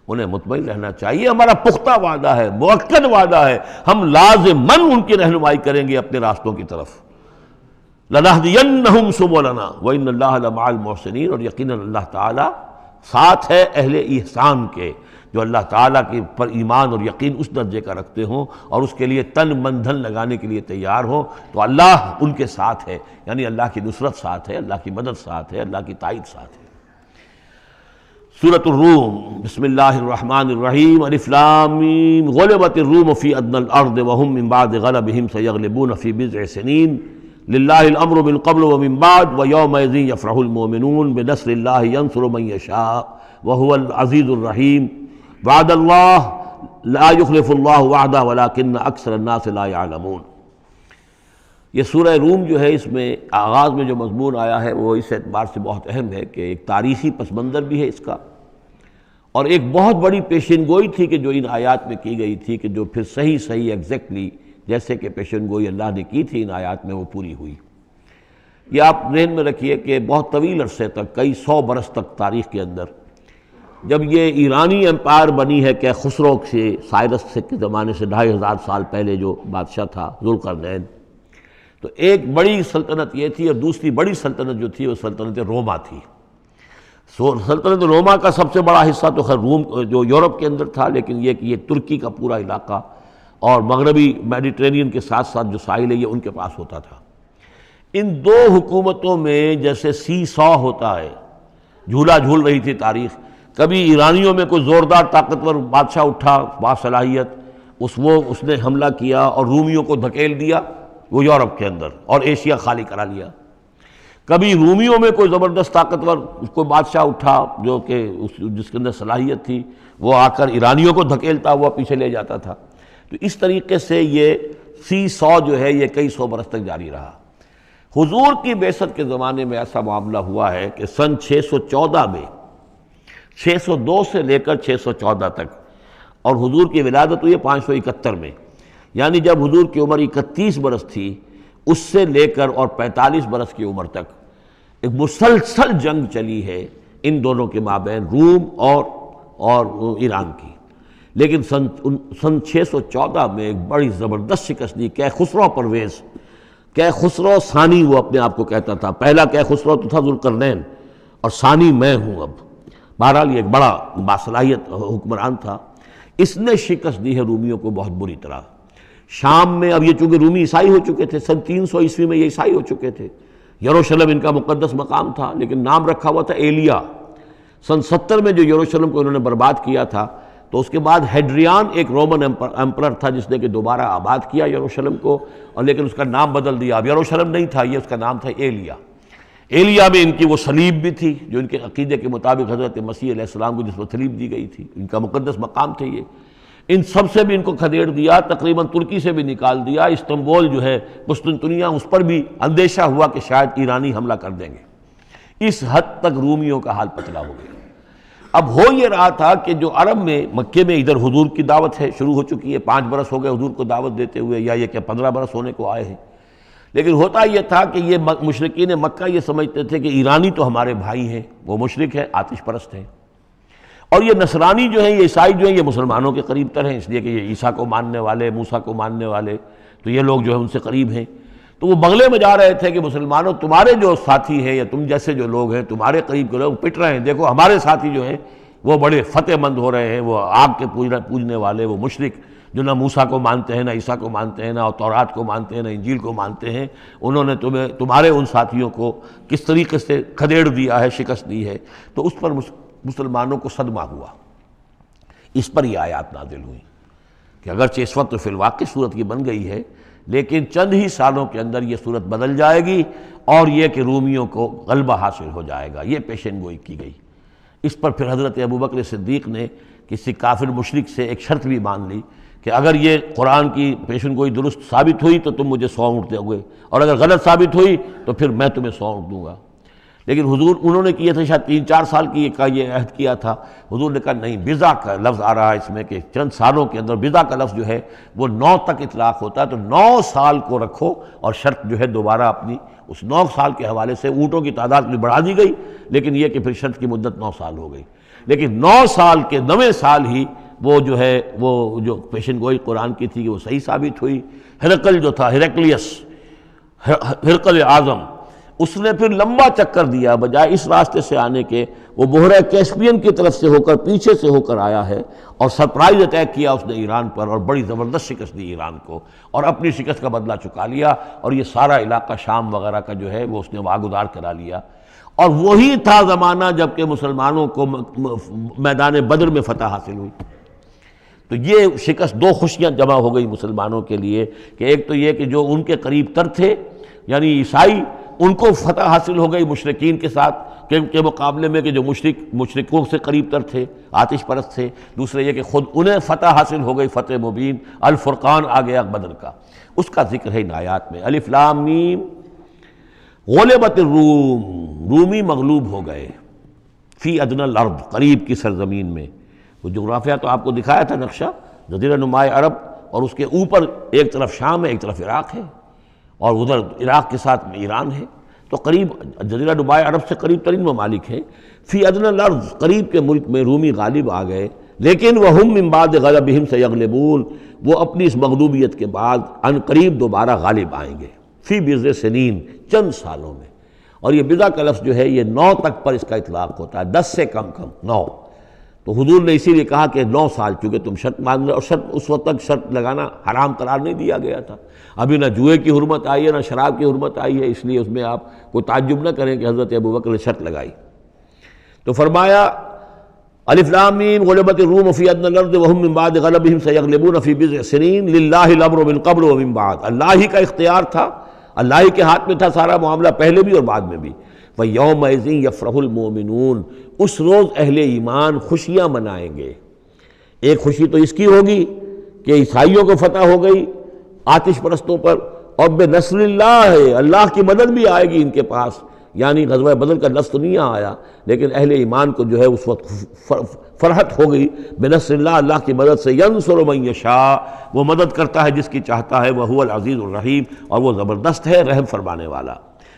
انہیں مطمئن رہنا چاہیے ہمارا پختہ وعدہ ہے، مؤکد وعدہ ہے، ہم لازماً ان کی رہنمائی کریں گے اپنے راستوں کی طرف. لَنَهْدِيَنَّهُمْ سُبُلَنَا وَإِنَّ اللَّهَ لَمَعَ الْمُحْسِنِينَ، اور یقیناً اللہ تعالیٰ ساتھ ہے اہل احسان کے، جو اللہ تعالیٰ کے پر ایمان اور یقین اس درجے کا رکھتے ہوں اور اس کے لیے تن من دھن لگانے کے لیے تیار ہوں، تو اللہ ان کے ساتھ ہے. یعنی اللہ کی نصرت ساتھ ہے، اللہ کی مدد ساتھ ہے، اللہ کی تائید ساتھ ہے. سورۃ الروم، بسم اللہ الرحمن الرحیم. الف لام میم، غلبت الروم فی ادنی الارض وهم من بعد غلبهم سیغلبون فی بضع سنین، للہ الامر من قبل ومن بعد ویومئذ یفرح المؤمنون بنصر اللہ ینصر من یشاء وهو العزیز الرحیم. وعد اللہ لا یخلف اللہ وعدہ ولکن اکثر الناس لا یعلمون. یہ سورہ روم جو ہے اس میں آغاز میں جو مضمون آیا ہے وہ اس اعتبار سے بہت اہم ہے کہ ایک تاریخی پس منظر بھی ہے اس کا، اور ایک بہت بڑی پیشن گوئی تھی کہ جو ان آیات میں کی گئی تھی کہ جو پھر صحیح ایگزیکٹلی جیسے کہ پیشن گوئی اللہ نے کی تھی ان آیات میں وہ پوری ہوئی. یہ آپ ذہن میں رکھیے کہ بہت طویل عرصے تک، کئی 100 برس تک تاریخ کے اندر، جب یہ ایرانی امپائر بنی ہے کہ خسرو سے سائرس سے کے زمانے سے 2500 سال پہلے جو بادشاہ تھا ذوالقرنین، تو ایک بڑی سلطنت یہ تھی، اور دوسری بڑی سلطنت جو تھی وہ سلطنت روما تھی. سلطنت روما کا سب سے بڑا حصہ تو خیر روم جو یورپ کے اندر تھا، لیکن یہ کہ یہ ترکی کا پورا علاقہ اور مغربی میڈیٹرینین کے ساتھ ساتھ جو ساحل ہے یہ ان کے پاس ہوتا تھا. ان دو حکومتوں میں جیسے سی سو ہوتا ہے، جھولا جھول رہی تھی تاریخ. کبھی ایرانیوں میں کوئی زوردار طاقتور بادشاہ اٹھا باصلاحیت، اس نے حملہ کیا اور رومیوں کو دھکیل دیا وہ یورپ کے اندر اور ایشیا خالی کرا لیا. کبھی رومیوں میں کوئی زبردست طاقتور کوئی بادشاہ اٹھا جو کہ جس کے اندر صلاحیت تھی، وہ آ کر ایرانیوں کو دھکیلتا ہوا پیچھے لے جاتا تھا. تو اس طریقے سے یہ سی سو جو ہے یہ کئی 100 برس تک جاری رہا. حضور کی بعثت کے زمانے میں ایسا معاملہ ہوا ہے کہ سن 614 میں، 602 سے لے کر 614 تک، اور حضور کی ولادت ہوئی ہے 571 میں، یعنی جب حضور کی عمر 31 برس تھی اس سے لے کر اور 45 برس کی عمر تک ایک مسلسل جنگ چلی ہے ان دونوں کے مابین، روم اور ایران کی. لیکن سن 614 میں ایک بڑی زبردست شکست دی کیخسرو پرویز. کیخسرو ثانی وہ اپنے آپ کو کہتا تھا، پہلا کیخسرو تو تھا ذوالقرنین اور ثانی میں ہوں. اب بہرحال یہ ایک بڑا باصلاحیت حکمران تھا. اس نے شکست دی ہے رومیوں کو بہت بری طرح. شام میں، اب یہ چونکہ رومی عیسائی ہو چکے تھے، سن 300 عیسوی میں یہ عیسائی ہو چکے تھے. یروشلم ان کا مقدس مقام تھا، لیکن نام رکھا ہوا تھا ایلیا. سن 70 میں جو یروشلم کو انہوں نے برباد کیا تھا، تو اس کے بعد ہیڈریان ایک رومن ایمپرر تھا جس نے کہ دوبارہ آباد کیا یروشلم کو، اور لیکن اس کا نام بدل دیا، اب یروشلم نہیں تھا یہ، اس کا نام تھا ایلیا۔ ایلیا میں ان کی وہ صلیب بھی تھی جو ان کے عقیدے کے مطابق حضرت مسیح علیہ السلام کو جس پر صلیب دی گئی تھی، ان کا مقدس مقام تھے یہ۔ ان سب سے بھی ان کو کھدیڑ دیا، تقریباً ترکی سے بھی نکال دیا، استنبول جو ہے قسطنطنیہ، اس پر بھی اندیشہ ہوا کہ شاید ایرانی حملہ کر دیں گے۔ اس حد تک رومیوں کا حال پتلا ہو گیا۔ اب ہو یہ رہا تھا کہ جو عرب میں مکے میں ادھر حضور کی دعوت ہے، شروع ہو چکی ہے، 5 برس ہو گئے حضور کو دعوت دیتے ہوئے، یا یہ کہ 15 برس ہونے کو آئے ہیں، لیکن ہوتا یہ تھا کہ یہ مشرکین مکہ یہ سمجھتے تھے کہ ایرانی تو ہمارے بھائی ہیں، وہ مشرک ہیں، آتش پرست ہیں، اور یہ نصرانی جو ہیں، یہ عیسائی جو ہیں، یہ مسلمانوں کے قریب تر ہیں، اس لیے کہ یہ عیسیٰ کو ماننے والے، موسیٰ کو ماننے والے، تو یہ لوگ جو ہیں ان سے قریب ہیں۔ تو وہ بغلے میں جا رہے تھے کہ مسلمانوں تمہارے جو ساتھی ہیں یا تم جیسے جو لوگ ہیں، تمہارے قریب کے لوگ پٹ رہے ہیں، دیکھو ہمارے ساتھی جو ہیں وہ بڑے فتح مند ہو رہے ہیں، وہ آگ کے پوجنے والے، وہ مشرک جو نہ موسیٰ کو مانتے ہیں، نہ عیسیٰ کو مانتے ہیں، نہ تورات کو مانتے ہیں، نہ انجیل کو مانتے ہیں، انہوں نے تمہارے ان ساتھیوں کو کس طریقے سے کھدیڑ دیا ہے، شکست دی ہے۔ تو اس پر مسلمانوں کو صدمہ ہوا، اس پر یہ آیات نازل ہوئی کہ اگرچہ اس وقت تو فی الواقع صورت کی بن گئی ہے، لیکن چند ہی سالوں کے اندر یہ صورت بدل جائے گی، اور یہ کہ رومیوں کو غلبہ حاصل ہو جائے گا، یہ پیشن گوئی کی گئی۔ اس پر پھر حضرت ابوبکر صدیق نے کسی کافر مشرک سے ایک شرط بھی مان لی کہ اگر یہ قرآن کی پیشن گوئی درست ثابت ہوئی تو تم مجھے 100 اونٹ دو گے، اور اگر غلط ثابت ہوئی تو پھر میں تمہیں 100 اونٹ دوں گا۔ لیکن حضور انہوں نے کیا تھا شاید 3-4 سال کی یہ عہد کیا تھا، حضور نے کہا نہیں، بضع کا لفظ آ رہا ہے اس میں کہ چند سالوں کے اندر، بضع کا لفظ جو ہے وہ 9 تک اطلاق ہوتا ہے، تو 9 سال کو رکھو، اور شرط جو ہے دوبارہ اپنی اس 9 سال کے حوالے سے اونٹوں کی تعداد بھی بڑھا دی گئی، لیکن یہ کہ پھر شرط کی مدت 9 سال ہو گئی۔ لیکن 9 سال کے 9ویں سال ہی وہ جو ہے وہ جو پیشن گوئی قرآن کی تھی کہ وہ صحیح ثابت ہوئی۔ ہرقل جو تھا، ہرقل اعظم، اس نے پھر لمبا چکر دیا، بجائے اس راستے سے آنے کے وہ بحیرہ کیسپین کی طرف سے ہو کر، پیچھے سے ہو کر آیا ہے، اور سرپرائز اٹیک کیا اس نے ایران پر، اور بڑی زبردست شکست دی ایران کو، اور اپنی شکست کا بدلہ چکا لیا، اور یہ سارا علاقہ شام وغیرہ کا جو ہے وہ اس نے واگزار کرا لیا۔ اور وہی تھا زمانہ جب کہ مسلمانوں کو میدان بدر میں فتح حاصل ہوئی۔ تو یہ شکست، 2 خوشیاں جمع ہو گئی مسلمانوں کے لیے، کہ ایک تو یہ کہ جو ان کے قریب تر تھے یعنی عیسائی، ان کو فتح حاصل ہو گئی مشرکین کے ساتھ کے مقابلے میں، کہ جو مشرکوں سے قریب تر تھے، آتش پرست تھے۔ دوسرے یہ کہ خود انہیں فتح حاصل ہو گئی، فتح مبین، الفرقان آ گیا بدر کا، اس کا ذکر ہے ان آیات میں۔ الف لام میم، غلبت الروم، رومی مغلوب ہو گئے، فی ادنی الارض، قریب کی سرزمین میں۔ وہ جغرافیہ تو آپ کو دکھایا تھا نقشہ، جزیرہ نمائے عرب، اور اس کے اوپر ایک طرف شام ہے، ایک طرف عراق ہے، اور ادھر عراق کے ساتھ میں ایران ہے، تو قریب جزیرہ نمائے عرب سے قریب ترین ممالک ہیں۔ فی ادنی الارض، قریب کے ملک میں رومی غالب آ گئے، لیکن وہم من بعد غلبہم سیغلبون، وہ اپنی اس مغلوبیت کے بعد ان قریب دوبارہ غالب آئیں گے، فی بضع سنین، چند سالوں میں۔ اور یہ بضع کا لفظ جو ہے یہ 9 تک پر اس کا اطلاق ہوتا ہے، 10 سے کم 9۔ تو حضور نے اسی لیے کہا کہ 9 سال، چونکہ تم شرط مان رہے، اور شرط اس وقت تک شرط لگانا حرام قرار نہیں دیا گیا تھا، ابھی نہ جوئے کی حرمت آئی ہے نہ شراب کی حرمت آئی ہے، اس لیے اس میں آپ کوئی تعجب نہ کریں کہ حضرت ابوبکر نے شرط لگائی۔ تو فرمایا الف لام میم، غلبت الروم فی ادنی الارض وهم من بعد غلبہم سیغلبون فی بضع سنین للہ الامر من قبل ومن بعد، اللہ ہی کا اختیار تھا، اللہ ہی کے ہاتھ میں تھا سارا معاملہ، پہلے بھی اور بعد میں بھی۔ وَيَوْمَئِذٍ يَفْرَحُ الْمُؤْمِنُونَ، اس روز اہل ایمان خوشیاں منائیں گے۔ ایک خوشی تو اس کی ہوگی کہ عیسائیوں کو فتح ہو گئی آتش پرستوں پر، اور بے نصر اللہ ہے، اللہ کی مدد بھی آئے گی ان کے پاس، یعنی غزوہ بدر کا لفظ تو نہیں آیا، لیکن اہل ایمان کو جو ہے اس وقت فرحت ہو گئی بے نصر اللہ، اللہ کی مدد سے۔ ینصر من یشاء، وہ مدد کرتا ہے جس کی چاہتا ہے، وہو العزیز الرحیم، اور وہ زبردست ہے، رحم فرمانے والا۔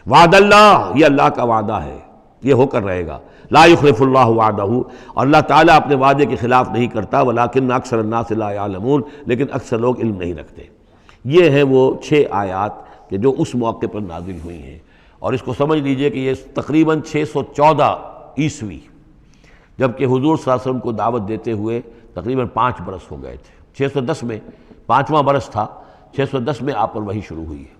وعد اللہ، یہ اللہ کا وعدہ ہے، یہ ہو کر رہے گا۔ لا یخلف اللہ وعدہ، اور اللہ تعالیٰ اپنے وعدے کے خلاف نہیں کرتا۔ ولکن اکثر الناس لا یعلمون، لیکن اکثر لوگ علم نہیں رکھتے۔ یہ ہیں وہ 6 آیات کہ جو اس موقع پر نازل ہوئی ہیں، اور اس کو سمجھ لیجئے کہ یہ تقریباً 614 عیسوی، جبکہ حضور صلی اللہ علیہ وسلم کو دعوت دیتے ہوئے تقریباً 5 برس ہو گئے تھے۔ 610 میں 5واں برس تھا، 610 میں آپ پر وحی شروع ہوئی ہے،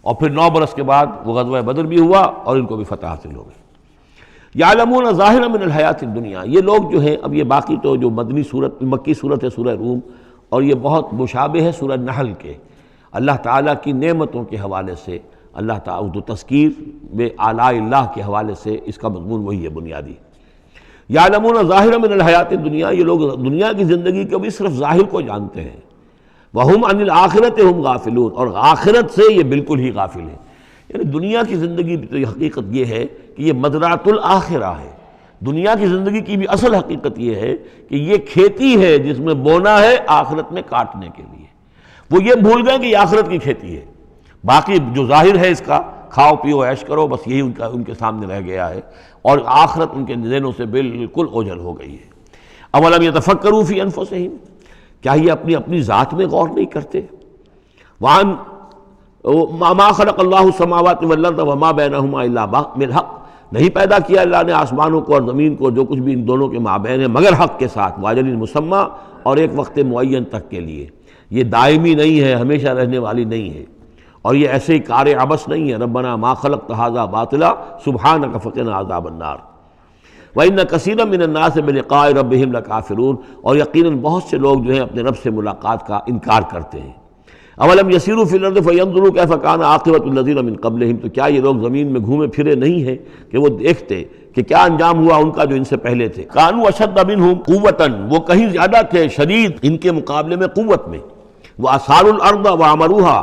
اور پھر 9 برس کے بعد وہ غزوہ بدر بھی ہوا اور ان کو بھی فتح حاصل ہو گئی۔ یعلمون ظاہرا من الحیات الدنیا، یہ لوگ جو ہیں، اب یہ باقی تو جو مدنی صورت مکی صورت ہے سورہ روم، اور یہ بہت مشابہ ہے سورہ نحل کے، اللہ تعالیٰ کی نعمتوں کے حوالے سے، اللہ تعالیٰ تذکیر بے آلاء اللہ کے حوالے سے اس کا مضمون وہی ہے بنیادی۔ یعلمون ظاہرا من الحیات الدنیا، یہ لوگ دنیا کی زندگی کے بھی صرف ظاہر کو جانتے ہیں، وہم عن الآخرۃ ہم غافلون، اور آخرت سے یہ بالکل ہی غافل ہیں۔ یعنی دنیا کی زندگی تو یہ حقیقت یہ ہے کہ یہ مزرعۃ الآخرہ ہے، دنیا کی زندگی کی بھی اصل حقیقت یہ ہے کہ یہ کھیتی ہے جس میں بونا ہے آخرت میں کاٹنے کے لیے۔ وہ یہ بھول گئے کہ یہ آخرت کی کھیتی ہے، باقی جو ظاہر ہے اس کا کھاؤ پیو عیش کرو، بس یہی ان کے سامنے رہ گیا ہے، اور آخرت ان کے ذہنوں سے بالکل اوجھل ہو گئی ہے۔ اولم یتفکروا فی انفسہم، کیا یہ اپنی ذات میں غور نہیں کرتے؟ وان ما خلق اللہ السماوات والارض وما بینہما الا بالحق، نہیں پیدا کیا اللہ نے آسمانوں کو اور زمین کو، جو کچھ بھی ان دونوں کے مابین ہے، مگر حق کے ساتھ، واجل مسمى، اور ایک وقت معین تک کے لیے۔ یہ دائمی نہیں ہے، ہمیشہ رہنے والی نہیں ہے، اور یہ ایسے ہی کار عبث نہیں ہے۔ ربنا ما خلقت ھذا باطلا سبحانک فقنا عذاب النار وَإِنَّ كَثِيرًا مِّنَ النَّاسِ بِلِقَاءِ رَبِّهِمْ لَكَافِرُونَ، اور یقیناً بہت سے لوگ جو ہیں اپنے رب سے ملاقات کا انکار کرتے ہیں۔ اولم یسیروا فی الارض فینظروا کیف کان عاقبۃ الذین من قبلہم، تو کیا یہ لوگ زمین میں گھومے پھرے نہیں ہیں کہ وہ دیکھتے کہ کیا انجام ہوا ان کا جو ان سے پہلے تھے۔ کانوا اشد منہم قوۃ، وہ کہیں زیادہ تھے شدید ان کے مقابلے میں قوت میں، وَأَثَارُوا الْأَرْضَ وَعَمَرُوهَا،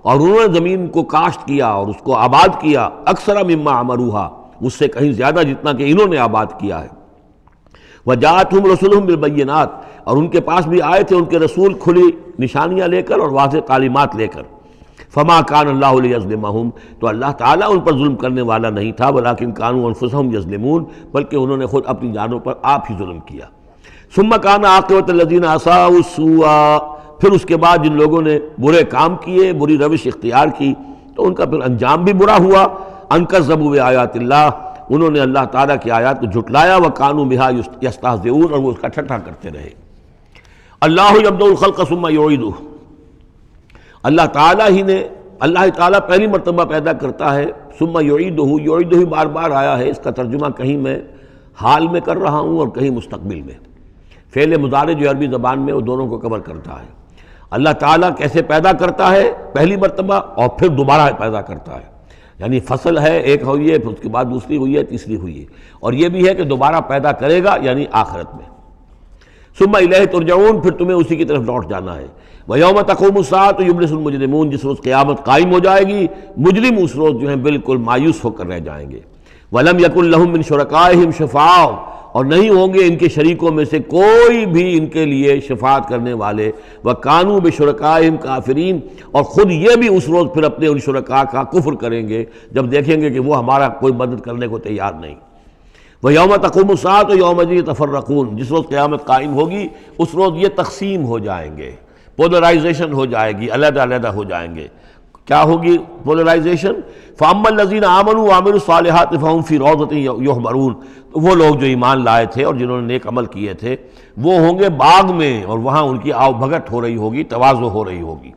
اور انہوں نے زمین کو کاشت کیا اور اس کو آباد کیا، اکثر مما عمروها، اس سے کہیں زیادہ جتنا کہ انہوں نے آباد کیا ہے۔ وجاءتهم رسلهم بالبینات، اور ان کے پاس بھی آئے تھے ان کے رسول کھلی نشانیاں لے کر اور واضح تعلیمات لے کر۔ فما کان اللہ لیظلمہم، تو اللہ تعالیٰ ان پر ظلم کرنے والا نہیں تھا، ولکن کانوا انفسہم یظلمون، بلکہ انہوں نے خود اپنی جانوں پر آپ ہی ظلم کیا۔ ثم کان عاقبۃ الذین اساءوا السوء، پھر اس کے بعد جن لوگوں نے برے کام کیے، بری روش اختیار کی، تو ان کا پھر انجام بھی برا ہوا۔ ان کذبوا بآیات اللہ، انہوں نے اللہ تعالیٰ کی آیات کو جھٹلایا، وکانوا بہا یستہزئون، اور وہ اس کا ٹھٹھا کرتے رہے۔ اللہ یبدأ الخلق ثم یعیدہ، اللہ تعالیٰ ہی نے، اللہ تعالیٰ پہلی مرتبہ پیدا کرتا ہے، ثم یعیدہ، یعیدہ بار بار آیا ہے، اس کا ترجمہ کہیں میں حال میں کر رہا ہوں اور کہیں مستقبل میں۔ فعل مضارع جو عربی زبان میں وہ دونوں کو کور کرتا ہے۔ اللہ تعالیٰ کیسے پیدا کرتا ہے؟ پہلی مرتبہ، اور پھر دوبارہ پیدا کرتا ہے، یعنی فصل ہے ایک ہوئی ہے، پھر اس کے بعد دوسری ہوئی ہے، تیسری ہوئی ہے، اور یہ بھی ہے کہ دوبارہ پیدا کرے گا یعنی آخرت میں۔ ثم الیہ ترجعون، پھر تمہیں اسی کی طرف لوٹ جانا ہے۔ ویوم تقوم الساعۃ یبلس المجرمون، جس روز قیامت قائم ہو جائے گی مجرم اس روز جو ہیں بالکل مایوس ہو کر رہ جائیں گے۔ ولم یکن لہم من شرکائہم شفاع، اور نہیں ہوں گے ان کے شریکوں میں سے کوئی بھی ان کے لیے شفاعت کرنے والے۔ وَكَانُوا بِشُرَكَائِهِمْ كَافِرِينَ، اور خود یہ بھی اس روز پھر اپنے ان شرکاء کا کفر کریں گے جب دیکھیں گے کہ وہ ہمارا کوئی مدد کرنے کو تیار نہیں۔ وَيَوْمَ تَقُومُ السَّاعَةُ يَوْمَئِذٍ يَتَفَرَّقُونَ، جس روز قیامت قائم ہوگی اس روز یہ تقسیم ہو جائیں گے، پولرائزیشن ہو جائے گی، علیحدہ علیحدہ ہو جائیں گے۔ کیا ہوگی پولرائزیشن؟ فَأَمَّا الَّذِينَ آمَنُوا وَعَمِلُوا الصَّالِحَاتِ فَهُمْ فِي رَوْضَةٍ يُحْبَرُونَ، تو وہ لوگ جو ایمان لائے تھے اور جنہوں نے نیک عمل کیے تھے وہ ہوں گے باغ میں، اور وہاں ان کی آؤ بھگت ہو رہی ہوگی، تواضع ہو رہی ہوگی۔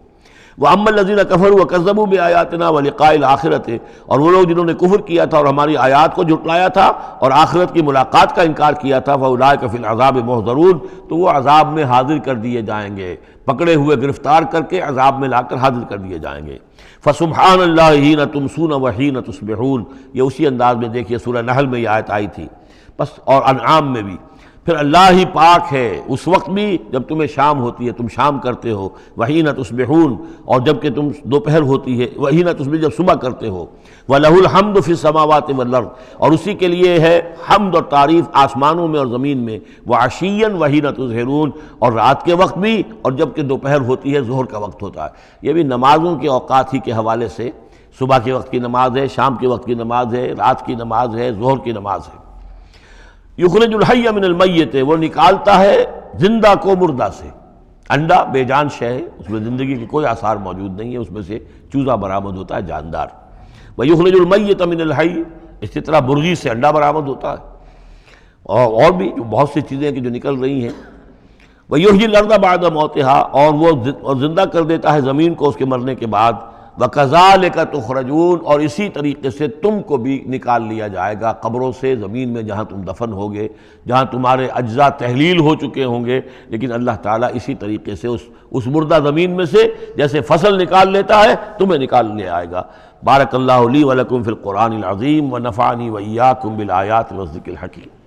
وَأَمَّا الَّذِينَ كَفَرُوا وَكَذَّبُوا بِآيَاتِنَا وَلِقَاءِ الْآخِرَةِ، اور وہ لوگ جنہوں نے کفر کیا تھا اور ہماری آیات کو جھٹلایا تھا اور آخرت کی ملاقات کا انکار کیا تھا، فَأُولَٰئِكَ فِي الْعَذَابِ مُحْضَرُونَ، تو وہ عذاب میں حاضر کر دیے جائیں گے، پکڑے ہوئے گرفتار کر کے عذاب میں لا کر حاضر کر دیے جائیں گے۔ فَسُبْحَانَ اللَّهِ حِينَ تُمْسُونَ وَحِينَ تُصْبِحُونَ، یہ اسی انداز میں دیکھیے سورہ نحل میں یہ آیت آئی تھی، بس اور انعام میں بھی۔ پھر اللہ ہی پاک ہے اس وقت بھی جب تمہیں شام ہوتی ہے، تم شام کرتے ہو، وحین تصبحون، اور جب کہ تم دوپہر ہوتی ہے، وحین تصبح جب صبح کرتے ہو، وَلَهُ الْحَمْدُ فِي السَّمَاوَاتِ وَالْأَرْضِ، اور اسی کے لیے ہے حمد اور تعریف آسمانوں میں اور زمین میں، وَعَشِيًّا وَحِينَ تُظْهِرُونَ، اور رات کے وقت بھی اور جب کہ دوپہر ہوتی ہے، ظہر کا وقت ہوتا ہے۔ یہ بھی نمازوں کے اوقات ہی کے حوالے سے، صبح کے وقت کی نماز ہے، شام کے وقت کی نماز ہے، رات کی نماز ہے، ظہر کی نماز ہے۔ یخرج الحی من المیت، وہ نکالتا ہے زندہ کو مردہ سے۔ انڈا بے جان شے ہے، اس میں زندگی کے کوئی آثار موجود نہیں ہے، اس میں سے چوزہ برآمد ہوتا ہے جاندار۔ ویخرج المیت من الحی، اسی طرح مرغی سے انڈا برآمد ہوتا ہے، اور بھی جو بہت سی چیزیں کہ جو نکل رہی ہیں۔ ویحیی الارض بعد موتہا، اور وہ زندہ کر دیتا ہے زمین کو اس کے مرنے کے بعد۔ وَكَذَلِكَ تُخْرَجُونَ، اور اسی طریقے سے تم کو بھی نکال لیا جائے گا قبروں سے، زمین میں جہاں تم دفن ہوگے، جہاں تمہارے اجزاء تحلیل ہو چکے ہوں گے، لیکن اللہ تعالیٰ اسی طریقے سے اس مردہ زمین میں سے جیسے فصل نکال لیتا ہے تمہیں نکال لے آئے گا۔ بارک اللہ لی ولکم فی القرآن العظیم ونفعنی وإیاکم بالآیات والذکر الحکیم۔